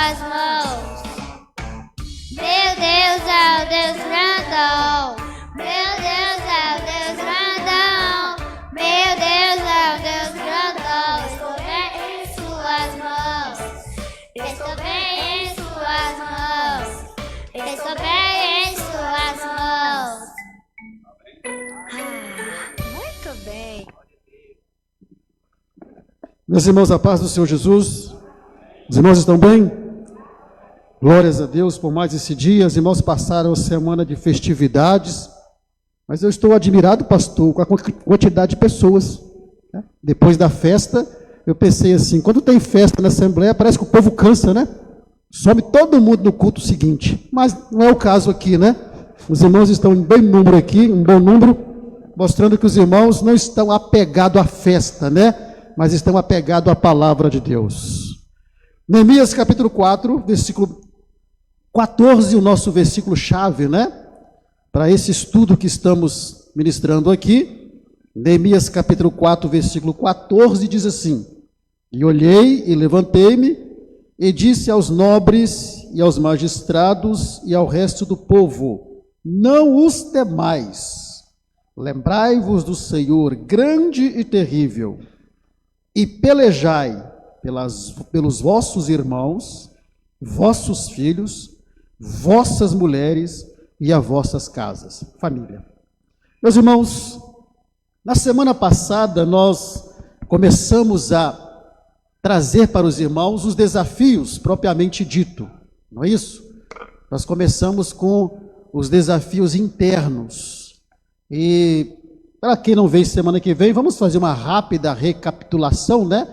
suas mãos. Meu Deus é o Deus grandão. Meu Deus é o Deus grandão. Meu Deus é o Deus grandão. Estou bem em suas mãos. Estou bem em suas mãos. Estou bem em suas mãos. Muito bem. Meus irmãos, a paz do Senhor Jesus. Os irmãos estão bem? Glórias a Deus por mais esse dia. Os irmãos passaram a semana de festividades, mas eu estou admirado, pastor, com a quantidade de pessoas, né? Depois da festa, eu pensei assim, quando tem festa na Assembleia, parece que o povo cansa, né? Some todo mundo no culto seguinte, mas não é o caso aqui, né? Os irmãos estão em bem número aqui, um bom número, mostrando que os irmãos não estão apegados à festa, né? Mas estão apegados à palavra de Deus. Neemias capítulo 4, versículo 14, o nosso versículo chave, né? Para esse estudo que estamos ministrando aqui. Neemias capítulo 4, versículo 14, diz assim: E olhei e levantei-me e disse aos nobres e aos magistrados e ao resto do povo: Não os temais, lembrai-vos do Senhor grande e terrível, e pelejai pelos vossos irmãos, vossos filhos, vossas mulheres e as vossas casas. Família. Meus irmãos, na semana passada nós começamos a trazer para os irmãos os desafios propriamente dito, não é isso? Nós começamos com os desafios internos. E para quem não veio semana que vem, vamos fazer uma rápida recapitulação, né?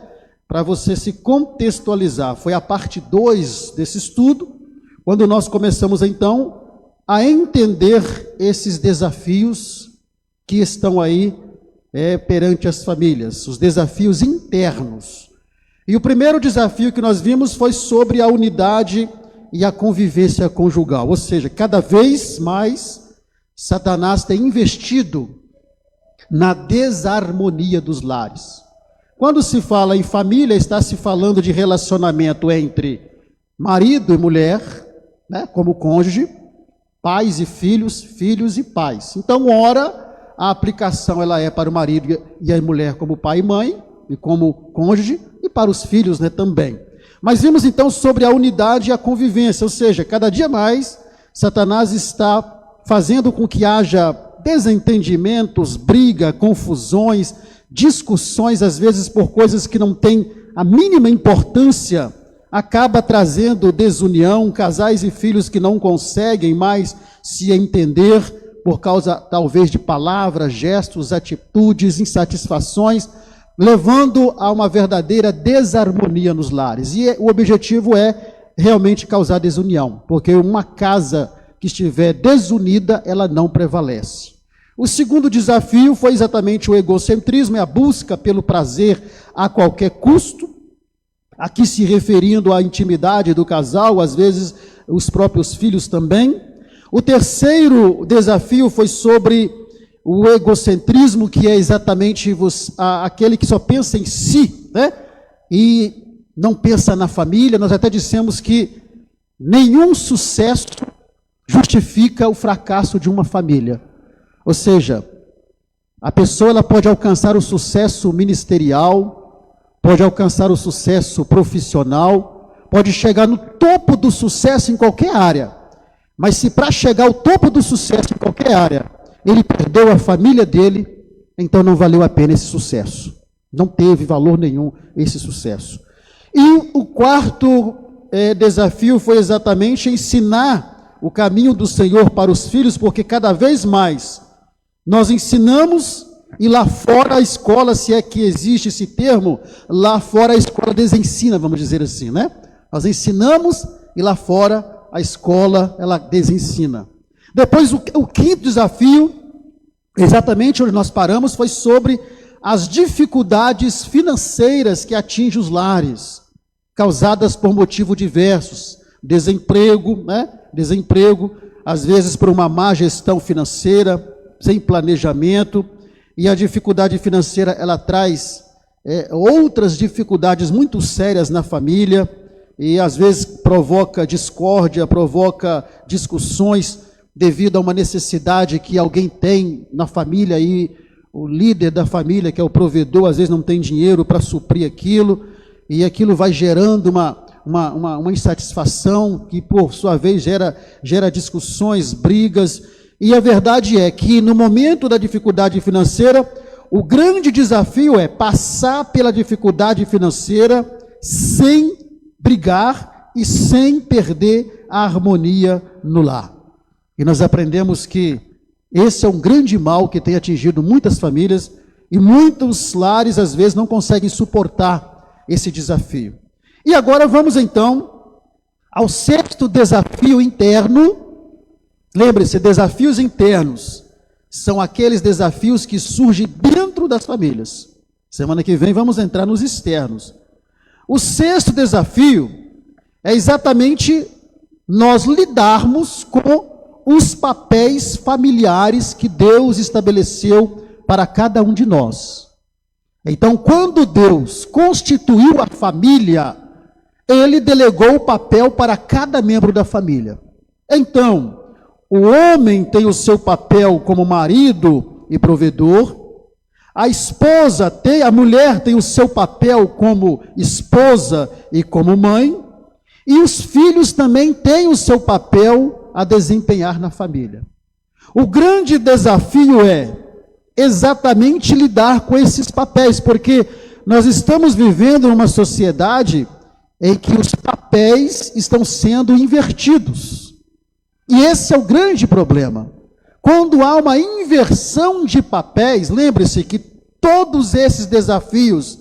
Para você se contextualizar. Foi a parte 2 desse estudo, quando nós começamos então a entender esses desafios que estão aí perante as famílias, os desafios internos. E o primeiro desafio que nós vimos foi sobre a unidade e a convivência conjugal, ou seja, cada vez mais Satanás tem investido na desarmonia dos lares. Quando se fala em família, está se falando de relacionamento entre marido e mulher, né, como cônjuge, pais e filhos, filhos e pais. Então, ora, a aplicação ela é para o marido e a mulher como pai e mãe, e como cônjuge, e para os filhos, né, também. Mas vimos então sobre a unidade e a convivência, ou seja, cada dia mais, Satanás está fazendo com que haja desentendimentos, briga, confusões, discussões, às vezes por coisas que não têm a mínima importância, acaba trazendo desunião, casais e filhos que não conseguem mais se entender por causa talvez de palavras, gestos, atitudes, insatisfações, levando a uma verdadeira desarmonia nos lares. E o objetivo é realmente causar desunião, porque uma casa que estiver desunida, ela não prevalece. O segundo desafio foi exatamente o egocentrismo, é a busca pelo prazer a qualquer custo, aqui se referindo à intimidade do casal, às vezes os próprios filhos também. O terceiro desafio foi sobre o egocentrismo, que é exatamente aquele que só pensa em si, né? E não pensa na família. Nós até dissemos que nenhum sucesso justifica o fracasso de uma família. Ou seja, a pessoa ela pode alcançar o sucesso ministerial, pode alcançar o sucesso profissional, pode chegar no topo do sucesso em qualquer área. Mas se para chegar ao topo do sucesso em qualquer área, ele perdeu a família dele, então não valeu a pena esse sucesso. Não teve valor nenhum esse sucesso. E o quarto desafio foi exatamente ensinar o caminho do Senhor para os filhos, porque cada vez mais nós ensinamos e lá fora a escola, se é que existe esse termo, lá fora a escola desensina, vamos dizer assim, né? Nós ensinamos e lá fora a escola, ela desensina. Depois, o quinto desafio, exatamente onde nós paramos, foi sobre as dificuldades financeiras que atingem os lares, causadas por motivos diversos. Desemprego, né? Desemprego, às vezes por uma má gestão financeira, sem planejamento, e a dificuldade financeira, ela traz outras dificuldades muito sérias na família, e às vezes provoca discórdia, provoca discussões devido a uma necessidade que alguém tem na família e o líder da família, que é o provedor, às vezes não tem dinheiro para suprir aquilo, e aquilo vai gerando uma insatisfação que, por sua vez, gera discussões, brigas. E a verdade é que, no momento da dificuldade financeira, o grande desafio é passar pela dificuldade financeira sem brigar e sem perder a harmonia no lar. E nós aprendemos que esse é um grande mal que tem atingido muitas famílias e muitos lares, às vezes, não conseguem suportar esse desafio. E agora vamos, então, ao sexto desafio interno. Lembre-se, desafios internos são aqueles desafios que surgem dentro das famílias. Semana que vem vamos entrar nos externos. O sexto desafio é exatamente nós lidarmos com os papéis familiares que Deus estabeleceu para cada um de nós. Então, quando Deus constituiu a família, Ele delegou o papel para cada membro da família. Então, o homem tem o seu papel como marido e provedor, a mulher tem o seu papel como esposa e como mãe, e os filhos também têm o seu papel a desempenhar na família. O grande desafio é exatamente lidar com esses papéis, porque nós estamos vivendo numa sociedade em que os papéis estão sendo invertidos. E esse é o grande problema. Quando há uma inversão de papéis, lembre-se que todos esses desafios,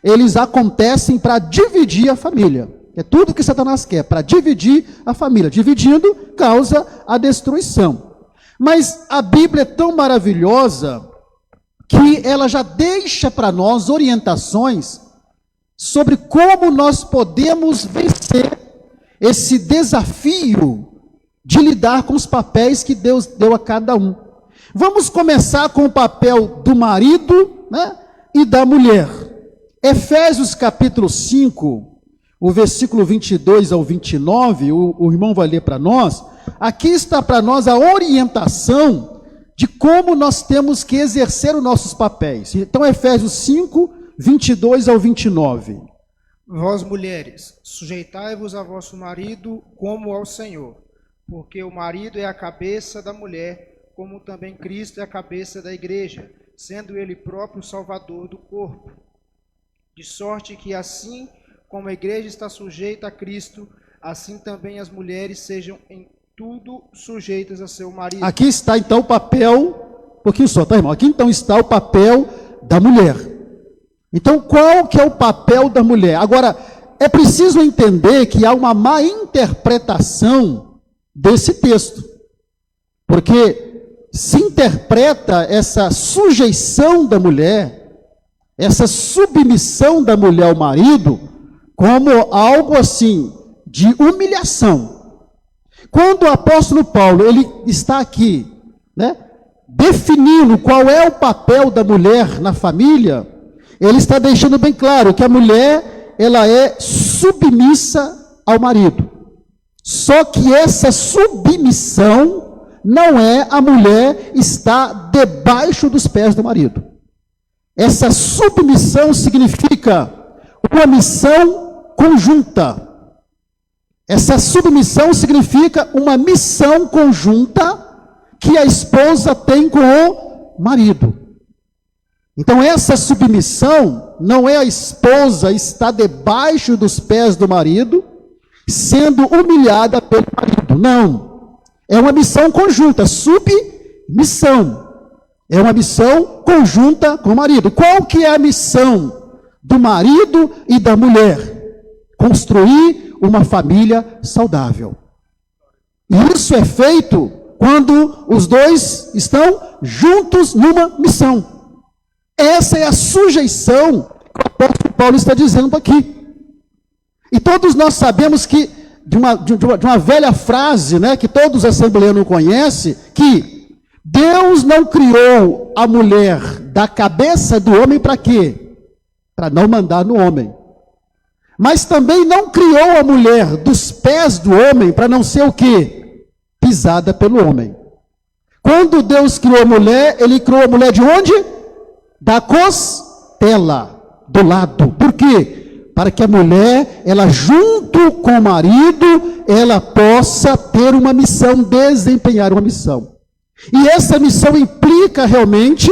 eles acontecem para dividir a família. É tudo que Satanás quer, para dividir a família. Dividindo, causa a destruição. Mas a Bíblia é tão maravilhosa que ela já deixa para nós orientações sobre como nós podemos vencer esse desafio de lidar com os papéis que Deus deu a cada um. Vamos começar com o papel do marido, né, e da mulher. Efésios capítulo 5, o versículo 22 ao 29, o irmão vai ler para nós. Aqui está para nós a orientação de como nós temos que exercer os nossos papéis. Então, Efésios 5, 22 ao 29. Vós, mulheres, sujeitai-vos a vosso marido como ao Senhor, porque o marido é a cabeça da mulher, como também Cristo é a cabeça da igreja, sendo ele próprio o salvador do corpo. De sorte que assim como a igreja está sujeita a Cristo, assim também as mulheres sejam em tudo sujeitas a seu marido. Aqui está então o papel, um pouquinho só, tá, irmão? Aqui então está o papel da mulher. Então, qual que é o papel da mulher? Agora, é preciso entender que há uma má interpretação desse texto. Porque se interpreta essa sujeição da mulher, essa submissão da mulher ao marido, como algo assim, de humilhação. Quando o apóstolo Paulo, ele está aqui, né, definindo qual é o papel da mulher na família, ele está deixando bem claro que a mulher, ela é submissa ao marido. Só que essa submissão não é a mulher estar debaixo dos pés do marido. Essa submissão significa uma missão conjunta. Essa submissão significa uma missão conjunta que a esposa tem com o marido. Então, essa submissão não é a esposa estar debaixo dos pés do marido, sendo humilhada pelo marido. Não. É uma missão conjunta, submissão. É uma missão conjunta com o marido. Qual que é a missão do marido e da mulher? Construir uma família saudável. E isso é feito quando os dois estão juntos numa missão. Essa é a sujeição que o apóstolo Paulo está dizendo aqui. E todos nós sabemos que, de uma velha frase, né, que todos os assembleanos conhecem, que Deus não criou a mulher da cabeça do homem para quê? Para não mandar no homem. Mas também não criou a mulher dos pés do homem para não ser o quê? Pisada pelo homem. Quando Deus criou a mulher, ele criou a mulher de onde? Da costela, do lado. Por quê? Para que a mulher, ela junto com o marido, ela possa ter uma missão, desempenhar uma missão. E essa missão implica realmente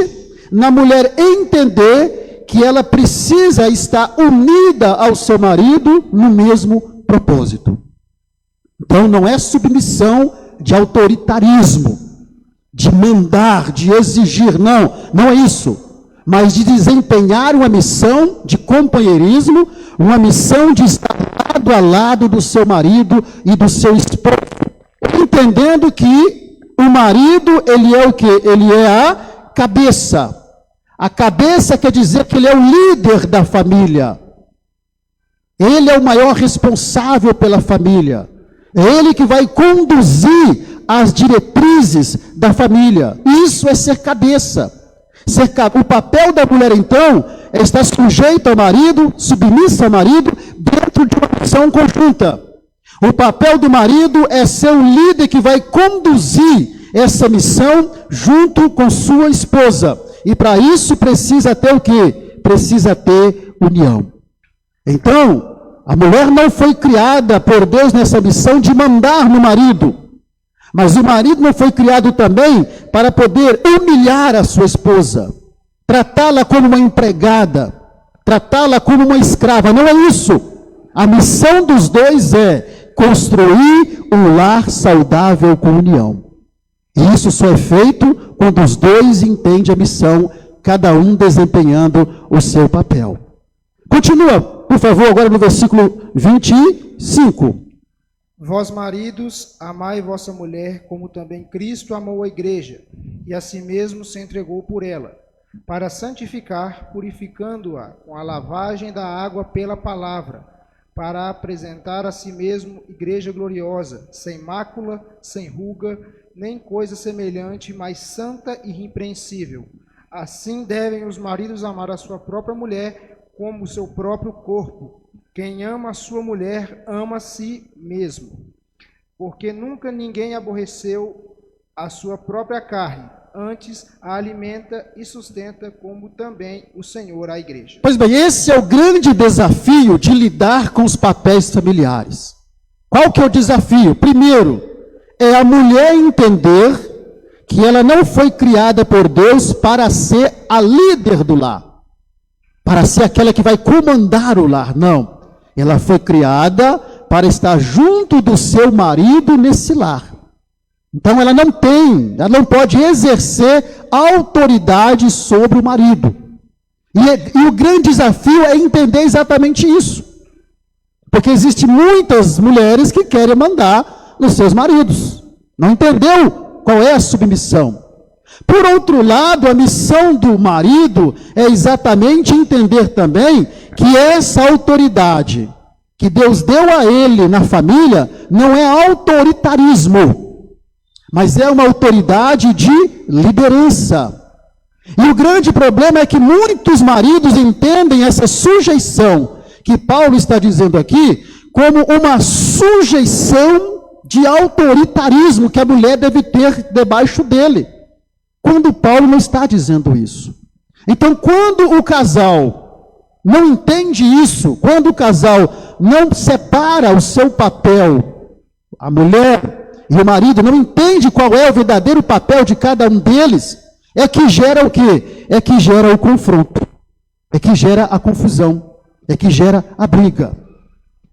na mulher entender que ela precisa estar unida ao seu marido no mesmo propósito. Então não é submissão de autoritarismo, de mandar, de exigir, não é isso. Mas de desempenhar uma missão de companheirismo, uma missão de estar lado a lado do seu marido e do seu esposo, entendendo que o marido, ele é o quê? Ele é a cabeça. A cabeça quer dizer que ele é o líder da família. Ele é o maior responsável pela família. É ele que vai conduzir as diretrizes da família. Isso é ser cabeça. O papel da mulher, então, é estar sujeita ao marido, submissa ao marido, dentro de uma missão conjunta. O papel do marido é ser o líder que vai conduzir essa missão junto com sua esposa. E para isso precisa ter o quê? Precisa ter união. Então, a mulher não foi criada por Deus nessa missão de mandar no marido. Mas o marido não foi criado também para poder humilhar a sua esposa, tratá-la como uma empregada, tratá-la como uma escrava. Não é isso. A missão dos dois é construir um lar saudável com união. E isso só é feito quando os dois entendem a missão, cada um desempenhando o seu papel. Continua, por favor, agora no versículo 25. Vós, maridos, amai vossa mulher, como também Cristo amou a igreja, e a si mesmo se entregou por ela, para santificar, purificando-a com a lavagem da água pela palavra, para apresentar a si mesmo igreja gloriosa, sem mácula, sem ruga, nem coisa semelhante, mas santa e irrepreensível. Assim devem os maridos amar a sua própria mulher como o seu próprio corpo. Quem ama a sua mulher, ama a si mesmo. Porque nunca ninguém aborreceu a sua própria carne, antes a alimenta e sustenta, como também o Senhor a igreja. Pois bem, esse é o grande desafio de lidar com os papéis familiares. Qual que é o desafio? Primeiro, é a mulher entender que ela não foi criada por Deus para ser a líder do lar, para ser aquela que vai comandar o lar, não. Ela foi criada para estar junto do seu marido nesse lar. Então ela não pode exercer autoridade sobre o marido. E o grande desafio é entender exatamente isso. Porque existem muitas mulheres que querem mandar nos seus maridos. Não entendeu qual é a submissão. Por outro lado, a missão do marido é exatamente entender também que essa autoridade que Deus deu a ele na família não é autoritarismo, mas é uma autoridade de liderança. E o grande problema é que muitos maridos entendem essa sujeição que Paulo está dizendo aqui como uma sujeição de autoritarismo que a mulher deve ter debaixo dele, quando Paulo não está dizendo isso. Então, quando o casal não entende isso, quando o casal não separa o seu papel, a mulher e o marido não entende qual é o verdadeiro papel de cada um deles, é que gera o quê? É que gera o confronto, é que gera a confusão, é que gera a briga.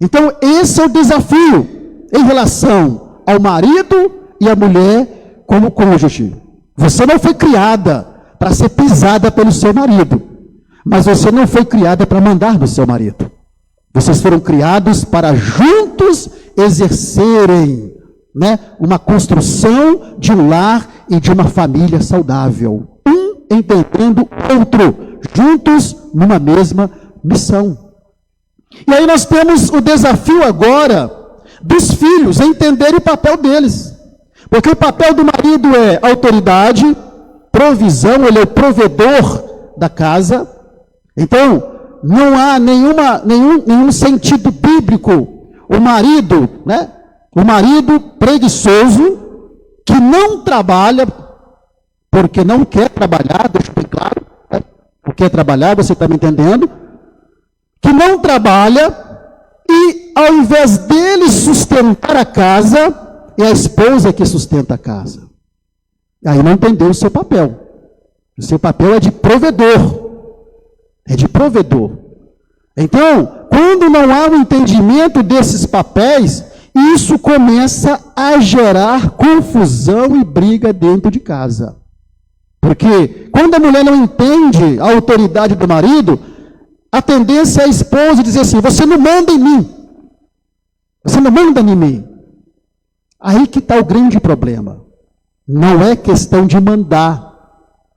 Então, esse é o desafio em relação ao marido e à mulher como cônjuge. Você não foi criada para ser pisada pelo seu marido, mas você não foi criada para mandar no seu marido. Vocês foram criados para juntos exercerem, uma construção de um lar e de uma família saudável. Um entendendo o outro, juntos numa mesma missão. E aí nós temos o desafio agora dos filhos entenderem o papel deles. Porque o papel do marido é autoridade, provisão, ele é o provedor da casa. Então, não há nenhum sentido bíblico. O marido, né? O marido preguiçoso, que não trabalha, porque não quer trabalhar, deixa bem claro, né? Não quer trabalhar, você está me entendendo? Que não trabalha, e ao invés dele sustentar a casa, é a esposa que sustenta a casa. Aí não entendeu o seu papel. O seu papel é de provedor. É de provedor. Então, quando não há um entendimento desses papéis, isso começa a gerar confusão e briga dentro de casa. Porque quando a mulher não entende a autoridade do marido, a tendência é a esposa dizer assim: você não manda em mim. Você não manda em mim. Aí que está o grande problema. Não é questão de mandar,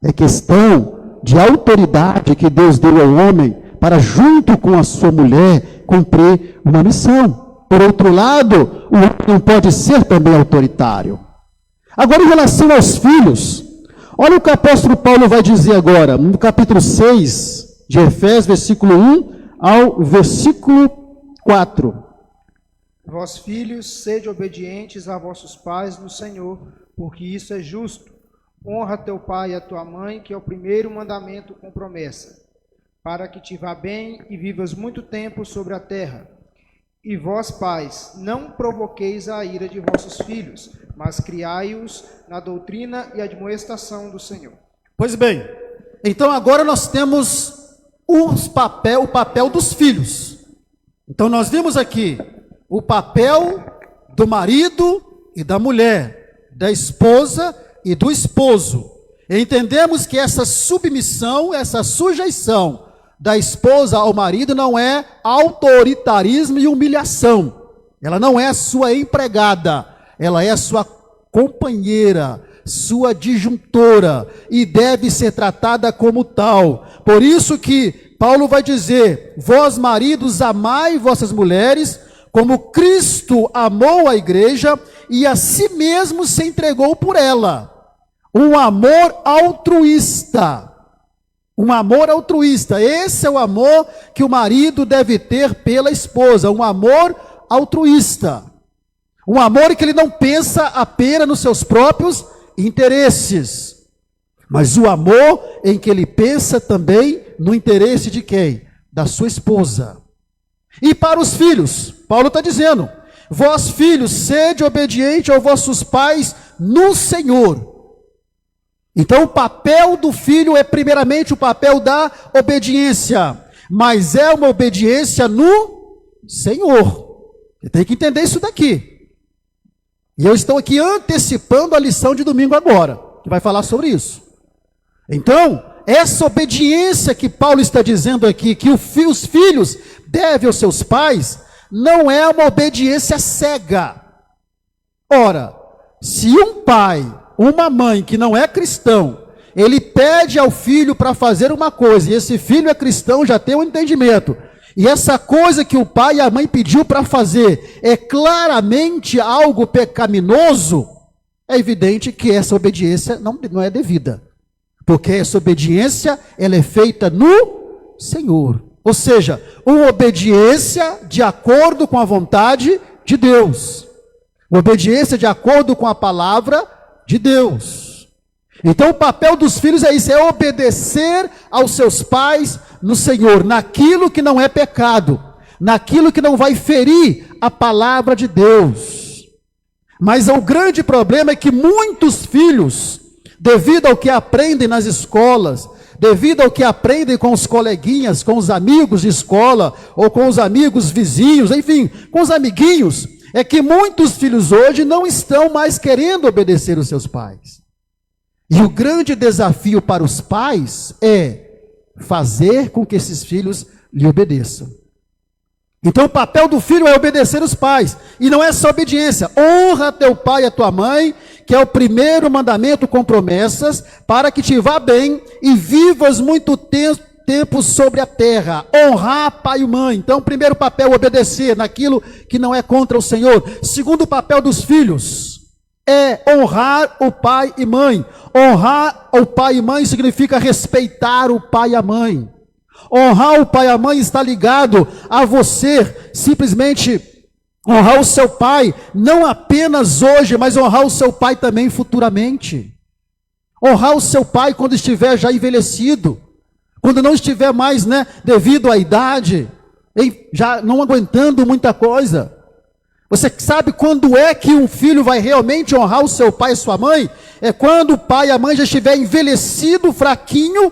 é questão de autoridade que Deus deu ao homem para, junto com a sua mulher, cumprir uma missão. Por outro lado, o homem não pode ser também autoritário. Agora, em relação aos filhos, olha o que o apóstolo Paulo vai dizer agora, no capítulo 6 de Efésios, versículo 1 ao versículo 4. Vós, filhos, sede obedientes a vossos pais no Senhor, porque isso é justo. Honra teu pai e a tua mãe, que é o primeiro mandamento com promessa, para que te vá bem e vivas muito tempo sobre a terra. E vós, pais, não provoqueis a ira de vossos filhos, mas criai-os na doutrina e admoestação do Senhor. Pois bem, então agora nós temos o papel dos filhos. Então nós vimos aqui o papel do marido e da mulher, da esposa e do esposo. Entendemos que essa submissão, essa sujeição da esposa ao marido não é autoritarismo e humilhação. Ela não é sua empregada, ela é sua companheira, sua disjuntora, e deve ser tratada como tal. Por isso que Paulo vai dizer: vós maridos, amai vossas mulheres, como Cristo amou a igreja e a si mesmo se entregou por ela. Um amor altruísta. Um amor altruísta. Esse é o amor que o marido deve ter pela esposa. Um amor altruísta. Um amor que ele não pensa apenas nos seus próprios interesses, mas o amor em que ele pensa também no interesse de quem? Da sua esposa. E para os filhos, Paulo está dizendo: vós, filhos, sede obediente aos vossos pais no Senhor. Então o papel do filho é primeiramente o papel da obediência, mas é uma obediência no Senhor. Você tem que entender isso daqui. E eu estou aqui antecipando a lição de domingo agora, que vai falar sobre isso. Então, essa obediência que Paulo está dizendo aqui, que os filhos devem aos seus pais, não é uma obediência cega. Ora, se um pai, uma mãe que não é cristão, ele pede ao filho para fazer uma coisa, e esse filho é cristão, já tem um entendimento, e essa coisa que o pai e a mãe pediu para fazer é claramente algo pecaminoso, é evidente que essa obediência não é devida. Porque essa obediência, ela é feita no Senhor. Ou seja, uma obediência de acordo com a vontade de Deus. Uma obediência de acordo com a palavra de Deus. Então o papel dos filhos é isso, é obedecer aos seus pais no Senhor, naquilo que não é pecado, naquilo que não vai ferir a palavra de Deus. Mas o grande problema é que muitos filhos, devido ao que aprendem nas escolas, devido ao que aprendem com os coleguinhas, com os amigos de escola, ou com os amigos vizinhos, enfim, com os amiguinhos, é que muitos filhos hoje não estão mais querendo obedecer os seus pais. E o grande desafio para os pais é fazer com que esses filhos lhe obedeçam. Então o papel do filho é obedecer os pais, e não é só obediência. Honra teu pai e a tua mãe, que é o primeiro mandamento com promessas, para que te vá bem e vivas muito tempo sobre a terra. Honrar pai e mãe. Então o primeiro papel é obedecer naquilo que não é contra o Senhor. Segundo papel dos filhos é honrar o pai e mãe. Honrar o pai e mãe significa respeitar o pai e a mãe. Honrar o pai e a mãe está ligado a você simplesmente honrar o seu pai, não apenas hoje, mas honrar o seu pai também futuramente. Honrar o seu pai quando estiver já envelhecido, quando não estiver mais, devido à idade, já não aguentando muita coisa. Você sabe quando é que um filho vai realmente honrar o seu pai e sua mãe? É quando o pai e a mãe já estiver envelhecido, fraquinho,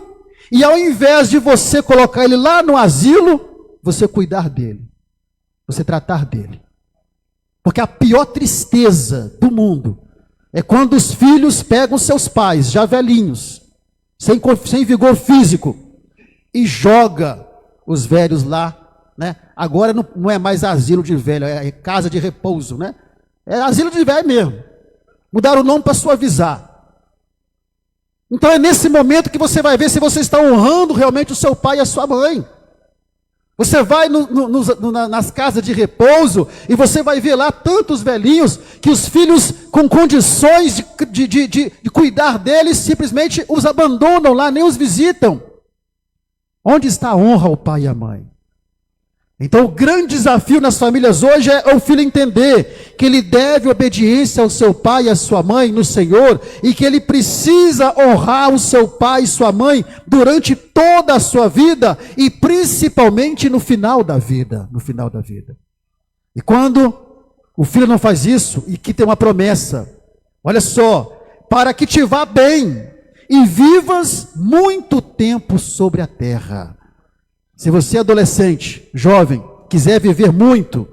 e ao invés de você colocar ele lá no asilo, você cuidar dele, você tratar dele. Porque a pior tristeza do mundo é quando os filhos pegam seus pais, já velhinhos, sem vigor físico, e joga os velhos lá, Agora não é mais asilo de velho, é casa de repouso, É asilo de velho mesmo. Mudaram o nome para suavizar. Então é nesse momento que você vai ver se você está honrando realmente o seu pai e a sua mãe. Você vai nas casas de repouso e você vai ver lá tantos velhinhos que os filhos com condições de cuidar deles simplesmente os abandonam lá, nem os visitam. Onde está a honra ao pai e à mãe? Então o grande desafio nas famílias hoje é o filho entender que ele deve obediência ao seu pai e à sua mãe no Senhor, e que ele precisa honrar o seu pai e sua mãe durante toda a sua vida, e principalmente no final da vida, E quando o filho não faz isso, e que tem uma promessa, olha só, para que te vá bem, e vivas muito tempo sobre a terra. Se você é adolescente, jovem, quiser viver muito,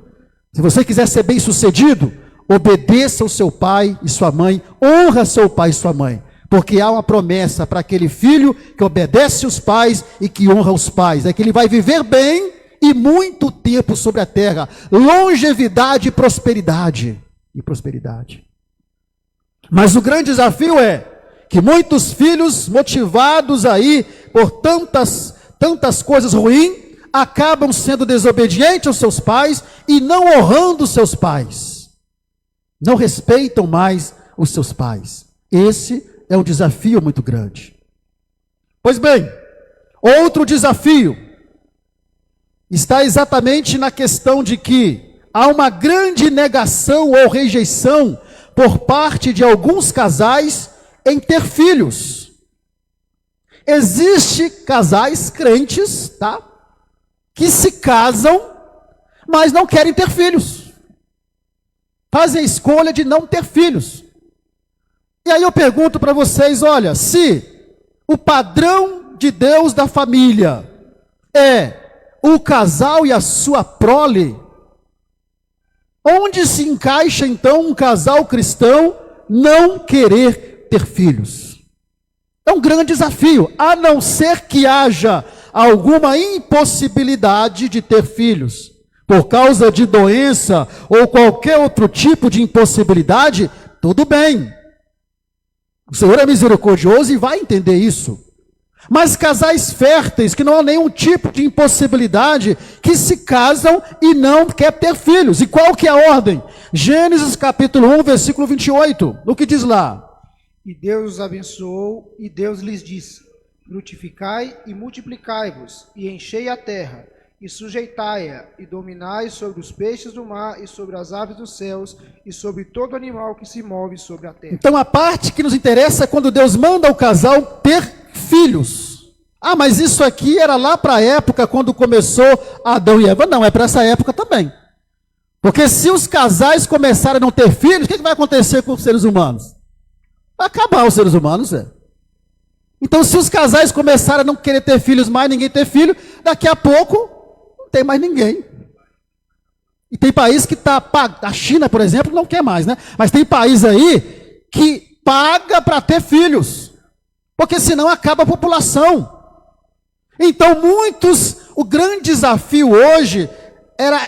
se você quiser ser bem sucedido, obedeça ao seu pai e sua mãe, honra seu pai e sua mãe, porque há uma promessa para aquele filho que obedece os pais e que honra os pais, é que ele vai viver bem e muito tempo sobre a terra, longevidade e prosperidade. Mas o grande desafio é que muitos filhos motivados aí por tantas coisas ruins, acabam sendo desobedientes aos seus pais e não honrando os seus pais. Não respeitam mais os seus pais. Esse é um desafio muito grande. Pois bem, outro desafio está exatamente na questão de que há uma grande negação ou rejeição por parte de alguns casais em ter filhos. Existem casais crentes, que se casam, mas não querem ter filhos. Fazem a escolha de não ter filhos. E aí eu pergunto para vocês, olha, se o padrão de Deus da família é o casal e a sua prole, onde se encaixa então um casal cristão não querer ter filhos? É um grande desafio, a não ser que haja alguma impossibilidade de ter filhos, por causa de doença ou qualquer outro tipo de impossibilidade, tudo bem. O Senhor é misericordioso e vai entender isso. Mas casais férteis, que não há nenhum tipo de impossibilidade, que se casam e não quer ter filhos. E qual que é a ordem? Gênesis capítulo 1, versículo 28, o que diz lá? E Deus os abençoou, e Deus lhes disse: frutificai e multiplicai-vos, e enchei a terra, e sujeitai-a, e dominai sobre os peixes do mar, e sobre as aves dos céus, e sobre todo animal que se move sobre a terra. Então a parte que nos interessa é quando Deus manda o casal ter filhos. Ah, mas isso aqui era lá para a época quando começou Adão e Eva. Não, é para essa época também. Porque se os casais começarem a não ter filhos, o que vai acontecer com os seres humanos? Vai acabar os seres humanos, Então, se os casais começarem a não querer ter filhos mais, ninguém ter filho, daqui a pouco não tem mais ninguém. E tem país que a China, por exemplo, não quer mais, Mas tem país aí que paga para ter filhos, porque senão acaba a população. Então, o grande desafio hoje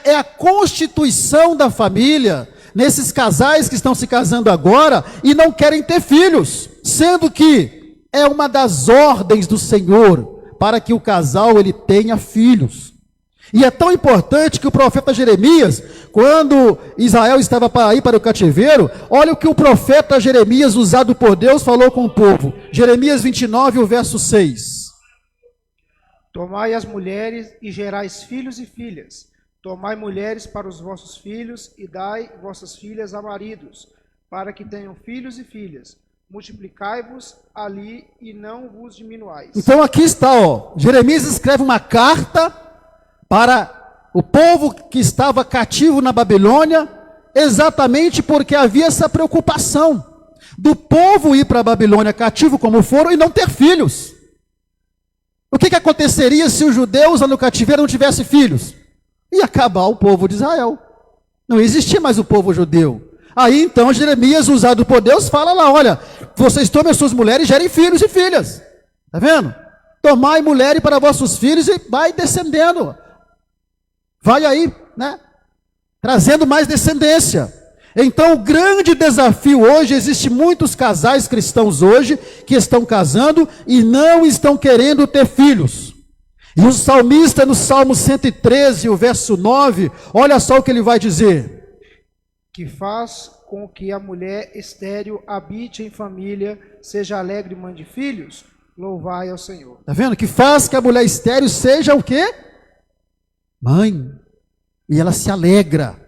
é a constituição da família, nesses casais que estão se casando agora e não querem ter filhos, sendo que é uma das ordens do Senhor para que o casal ele tenha filhos. E é tão importante que o profeta Jeremias, quando Israel estava para ir para o cativeiro, olha o que o profeta Jeremias, usado por Deus, falou com o povo. Jeremias 29, o verso 6. Tomai as mulheres e gerais filhos e filhas. Tomai mulheres para os vossos filhos e dai vossas filhas a maridos, para que tenham filhos e filhas. Multiplicai-vos ali e não vos diminuais. Então aqui está, ó, Jeremias escreve uma carta para o povo que estava cativo na Babilônia, exatamente porque havia essa preocupação do povo ir para a Babilônia cativo como foram e não ter filhos. O que aconteceria se os judeus lá no cativeiro não tivessem filhos? Ia acabar o povo de Israel. Não existia mais o povo judeu. Aí então Jeremias, usado por Deus, fala lá, olha, vocês tomem as suas mulheres e gerem filhos e filhas. Está vendo? Tomai mulheres para vossos filhos e vai descendendo. Vai aí, né? Trazendo mais descendência. Então o grande desafio hoje, existe muitos casais cristãos hoje que estão casando e não estão querendo ter filhos. E o salmista no Salmo 113, o verso 9, olha só o que ele vai dizer. Que faz com que a mulher estéril habite em família, seja alegre mãe de filhos, louvai ao Senhor. Está vendo? Que faz que a mulher estéril seja o quê? Mãe. E ela se alegra.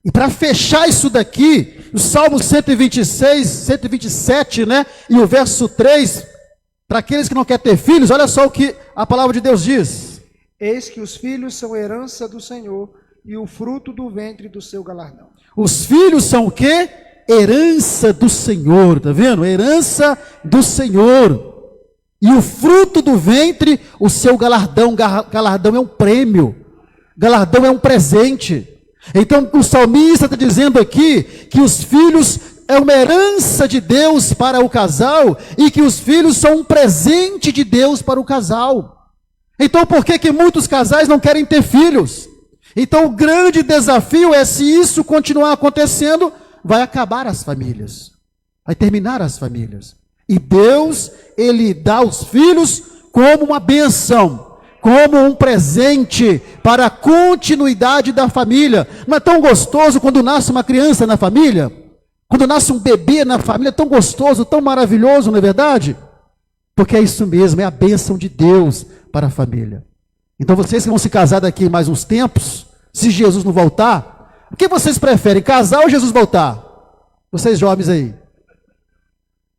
E para fechar isso daqui, o Salmo 126, 127, né? E o verso 3, para aqueles que não querem ter filhos, olha só o que a palavra de Deus diz. Eis que os filhos são herança do Senhor e o fruto do ventre do seu galardão. Os filhos são o quê? Herança do Senhor, tá vendo? Herança do Senhor. E o fruto do ventre, o seu galardão. Galardão é um prêmio. Galardão é um presente. Então o salmista está dizendo aqui que os filhos é uma herança de Deus para o casal e que os filhos são um presente de Deus para o casal. Então por que muitos casais não querem ter filhos? Então o grande desafio é, se isso continuar acontecendo, vai acabar as famílias, vai terminar as famílias. E Deus, Ele dá os filhos como uma bênção, como um presente para a continuidade da família. Não é tão gostoso quando nasce uma criança na família? Quando nasce um bebê na família, é tão gostoso, tão maravilhoso, não é verdade? Porque é isso mesmo, é a bênção de Deus para a família. Então vocês que vão se casar daqui mais uns tempos, se Jesus não voltar, o que vocês preferem, casar ou Jesus voltar? Vocês jovens aí.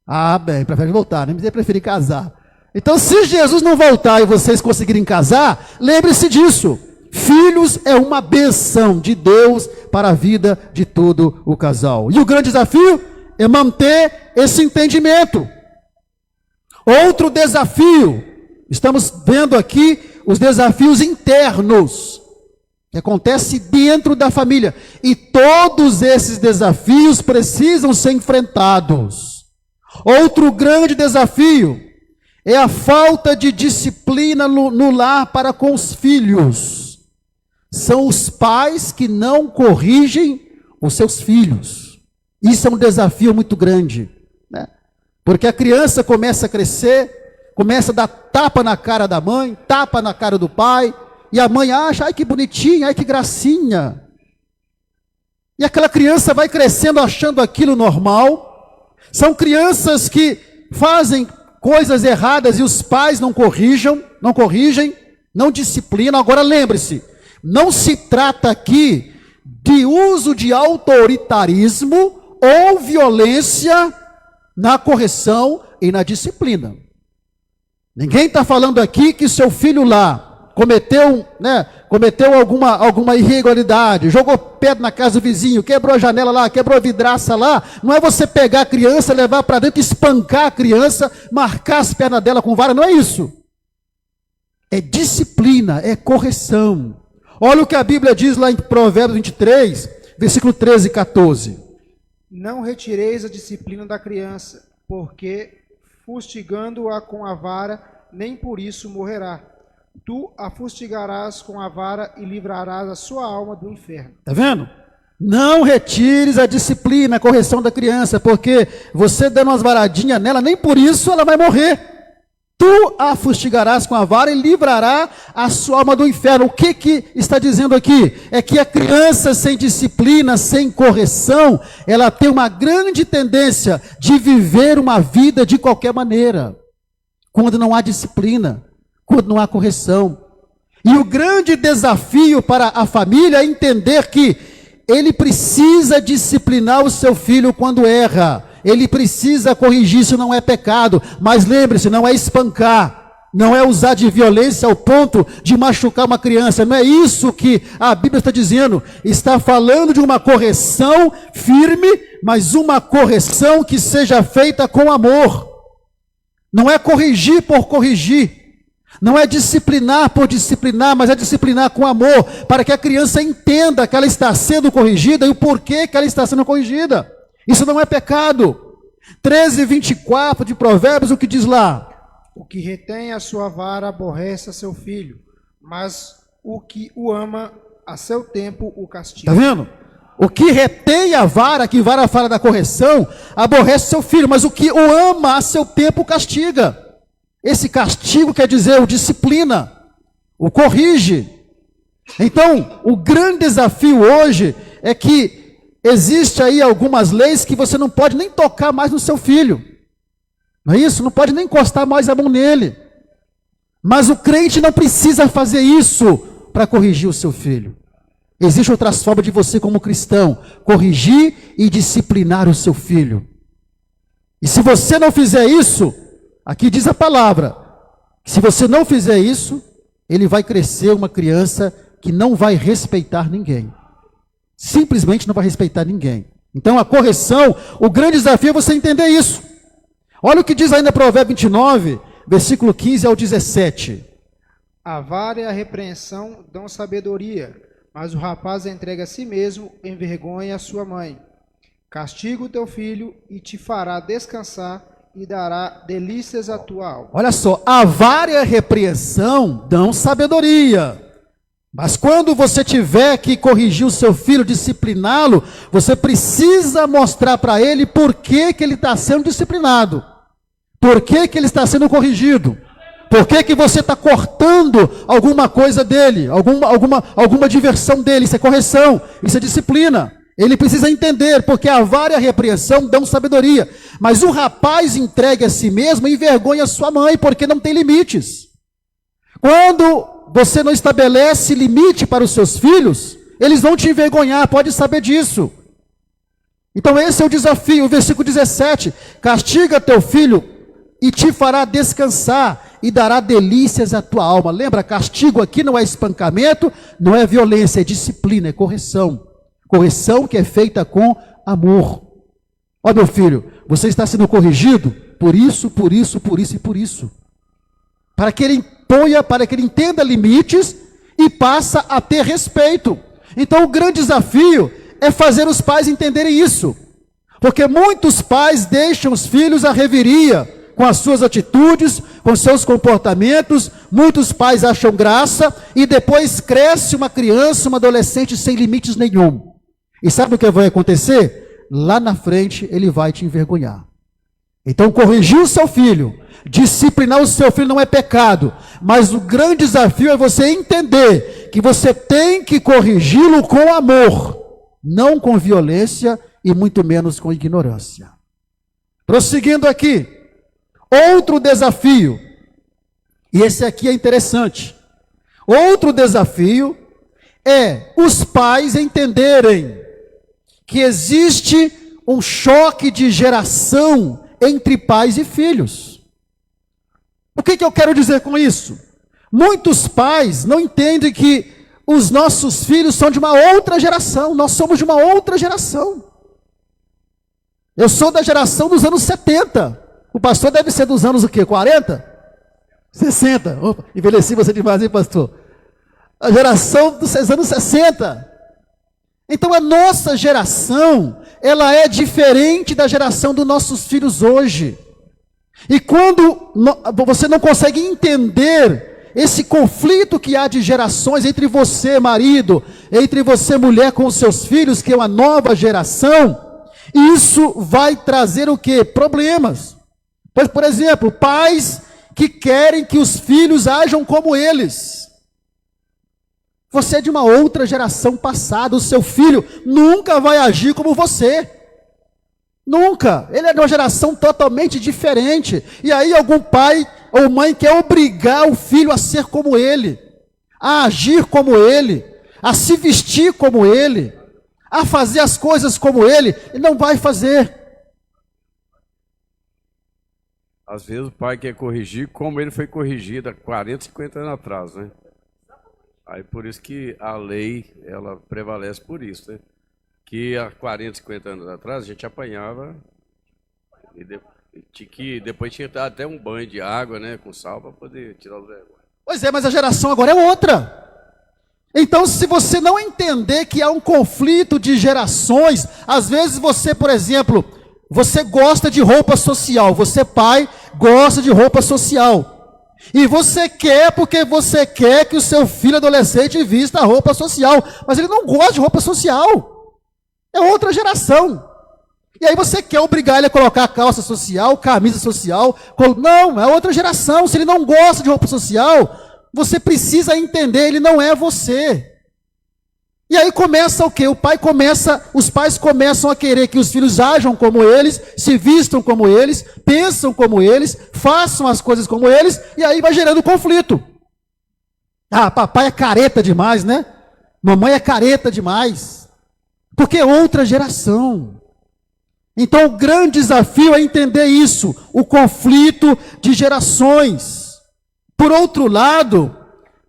Ah, bem, preferem voltar, nem me preferir casar. Então, se Jesus não voltar e vocês conseguirem casar, lembre-se disso. Filhos é uma bênção de Deus para a vida de todo o casal. E o grande desafio é manter esse entendimento. Outro desafio, estamos vendo aqui os desafios internos, que acontece dentro da família. E todos esses desafios precisam ser enfrentados. Outro grande desafio é a falta de disciplina no lar para com os filhos. São os pais que não corrigem os seus filhos. Isso é um desafio muito grande, né? Porque a criança começa a crescer, começa a dar tapa na cara da mãe, tapa na cara do pai, e a mãe acha, ai que bonitinha, ai que gracinha. E aquela criança vai crescendo achando aquilo normal. São crianças que fazem coisas erradas e os pais não corrigem, não disciplinam. Agora lembre-se, não se trata aqui de uso de autoritarismo ou violência na correção e na disciplina. Ninguém está falando aqui que seu filho lá cometeu alguma irregularidade, jogou pedra na casa do vizinho, quebrou a janela lá, quebrou a vidraça lá. Não é você pegar a criança, levar para dentro, espancar a criança, marcar as pernas dela com vara, não é isso. É disciplina, é correção. Olha o que a Bíblia diz lá em Provérbios 23, versículo 13 e 14. Não retireis a disciplina da criança, porque fustigando-a com a vara, nem por isso morrerá. Tu a fustigarás com a vara e livrarás a sua alma do inferno. Está vendo? Não retires a disciplina, a correção da criança, porque você dando umas varadinhas nela, nem por isso ela vai morrer. Tu a fustigarás com a vara e livrará a sua alma do inferno. O que está dizendo aqui? É que a criança sem disciplina, sem correção, ela tem uma grande tendência de viver uma vida de qualquer maneira. Quando não há disciplina, quando não há correção. E o grande desafio para a família é entender que ele precisa disciplinar o seu filho quando erra. Ele precisa corrigir, isso não é pecado. Mas lembre-se, não é espancar, não é usar de violência ao ponto de machucar uma criança. Não é isso que a Bíblia está dizendo. Está falando de uma correção firme, mas uma correção que seja feita com amor. Não é corrigir por corrigir. Não é disciplinar por disciplinar, mas é disciplinar com amor, para que a criança entenda que ela está sendo corrigida e o porquê que ela está sendo corrigida. Isso não é pecado. 13:24 de Provérbios, o que diz lá? O que retém a sua vara aborrece a seu filho, mas o que o ama a seu tempo o castiga. Está vendo? O que retém a vara, que vara fala da correção, aborrece seu filho, mas o que o ama a seu tempo o castiga. Esse castigo quer dizer o disciplina, o corrige. Então, o grande desafio hoje é que existe aí algumas leis que você não pode nem tocar mais no seu filho. Não é isso? Não pode nem encostar mais a mão nele. Mas o crente não precisa fazer isso para corrigir o seu filho. Existe outra forma de você como cristão, corrigir e disciplinar o seu filho. E se você não fizer isso, aqui diz a palavra, que se você não fizer isso, ele vai crescer uma criança que não vai respeitar ninguém. Simplesmente não vai respeitar ninguém. Então a correção, o grande desafio é você entender isso. Olha o que diz ainda Provérbio 29, versículo 15 ao 17. A vara e a repreensão dão sabedoria, mas o rapaz entrega a si mesmo, envergonha a sua mãe. Castiga o teu filho e te fará descansar e dará delícias à tua alma. Olha só, a vara e a repreensão dão sabedoria. Mas quando você tiver que corrigir o seu filho, discipliná-lo, você precisa mostrar para ele por que ele está sendo disciplinado. Por que ele está sendo corrigido. Por que você está cortando alguma coisa dele, alguma diversão dele. Isso é correção, isso é disciplina. Ele precisa entender, porque a vara e a repreensão dão sabedoria. Mas o rapaz entregue a si mesmo e envergonha sua mãe, porque não tem limites. Quando você não estabelece limite para os seus filhos, eles vão te envergonhar, pode saber disso. Então esse é o desafio, o versículo 17. Castiga teu filho e te fará descansar e dará delícias à tua alma. Lembra, castigo aqui não é espancamento, não é violência, é disciplina, é correção. Correção que é feita com amor. Ó meu filho, você está sendo corrigido por isso, por isso, por isso e por isso. Para que ele entenda limites e passa a ter respeito. Então o grande desafio é fazer os pais entenderem isso. Porque muitos pais deixam os filhos à reveria, com as suas atitudes, com seus comportamentos. Muitos pais acham graça e depois cresce uma criança, uma adolescente sem limites nenhum. E sabe o que vai acontecer? Lá na frente ele vai te envergonhar. Então corrigir o seu filho, disciplinar o seu filho não é pecado, mas o grande desafio é você entender que você tem que corrigi-lo com amor, não com violência e muito menos com ignorância. Prosseguindo aqui, outro desafio, e esse aqui é interessante. Outro desafio é os pais entenderem que existe um choque de geração entre pais e filhos. O que eu quero dizer com isso? Muitos pais não entendem que os nossos filhos são de uma outra geração, nós somos de uma outra geração. Eu sou da geração dos anos 70, o pastor deve ser dos anos o quê? 40? 60, opa, envelheci você demais, hein, pastor? A geração dos anos 60. Então a nossa geração, ela é diferente da geração dos nossos filhos hoje. E quando você não consegue entender esse conflito que há de gerações entre você, marido, entre você, mulher, com os seus filhos, que é uma nova geração, isso vai trazer o quê? Problemas. Pois, por exemplo, pais que querem que os filhos ajam como eles. Você é de uma outra geração passada, o seu filho nunca vai agir como você. Nunca. Ele é de uma geração totalmente diferente. E aí algum pai ou mãe quer obrigar o filho a ser como ele, a agir como ele, a se vestir como ele, a fazer as coisas como ele, e não vai fazer. Às vezes o pai quer corrigir como ele foi corrigido há 40, 50 anos atrás, né? Aí por isso que a lei, ela prevalece por isso, né? Que há 40, 50 anos atrás a gente apanhava e depois tinha até um banho de água, né, com sal para poder tirar os vergonhas. Pois é, mas a geração agora é outra. Então, se você não entender que há um conflito de gerações, às vezes você, por exemplo, você gosta de roupa social, você pai gosta de roupa social, e você quer porque você quer que o seu filho adolescente vista a roupa social, mas ele não gosta de roupa social, é outra geração. E aí você quer obrigar ele a colocar calça social, camisa social, não, é outra geração. Se ele não gosta de roupa social, você precisa entender, ele não é você. E aí começa o quê? Os pais começam a querer que os filhos ajam como eles, se vistam como eles, pensam como eles, façam as coisas como eles, e aí vai gerando conflito. Ah, papai é careta demais, né? Mamãe é careta demais. Porque é outra geração. Então o grande desafio é entender isso, o conflito de gerações. Por outro lado,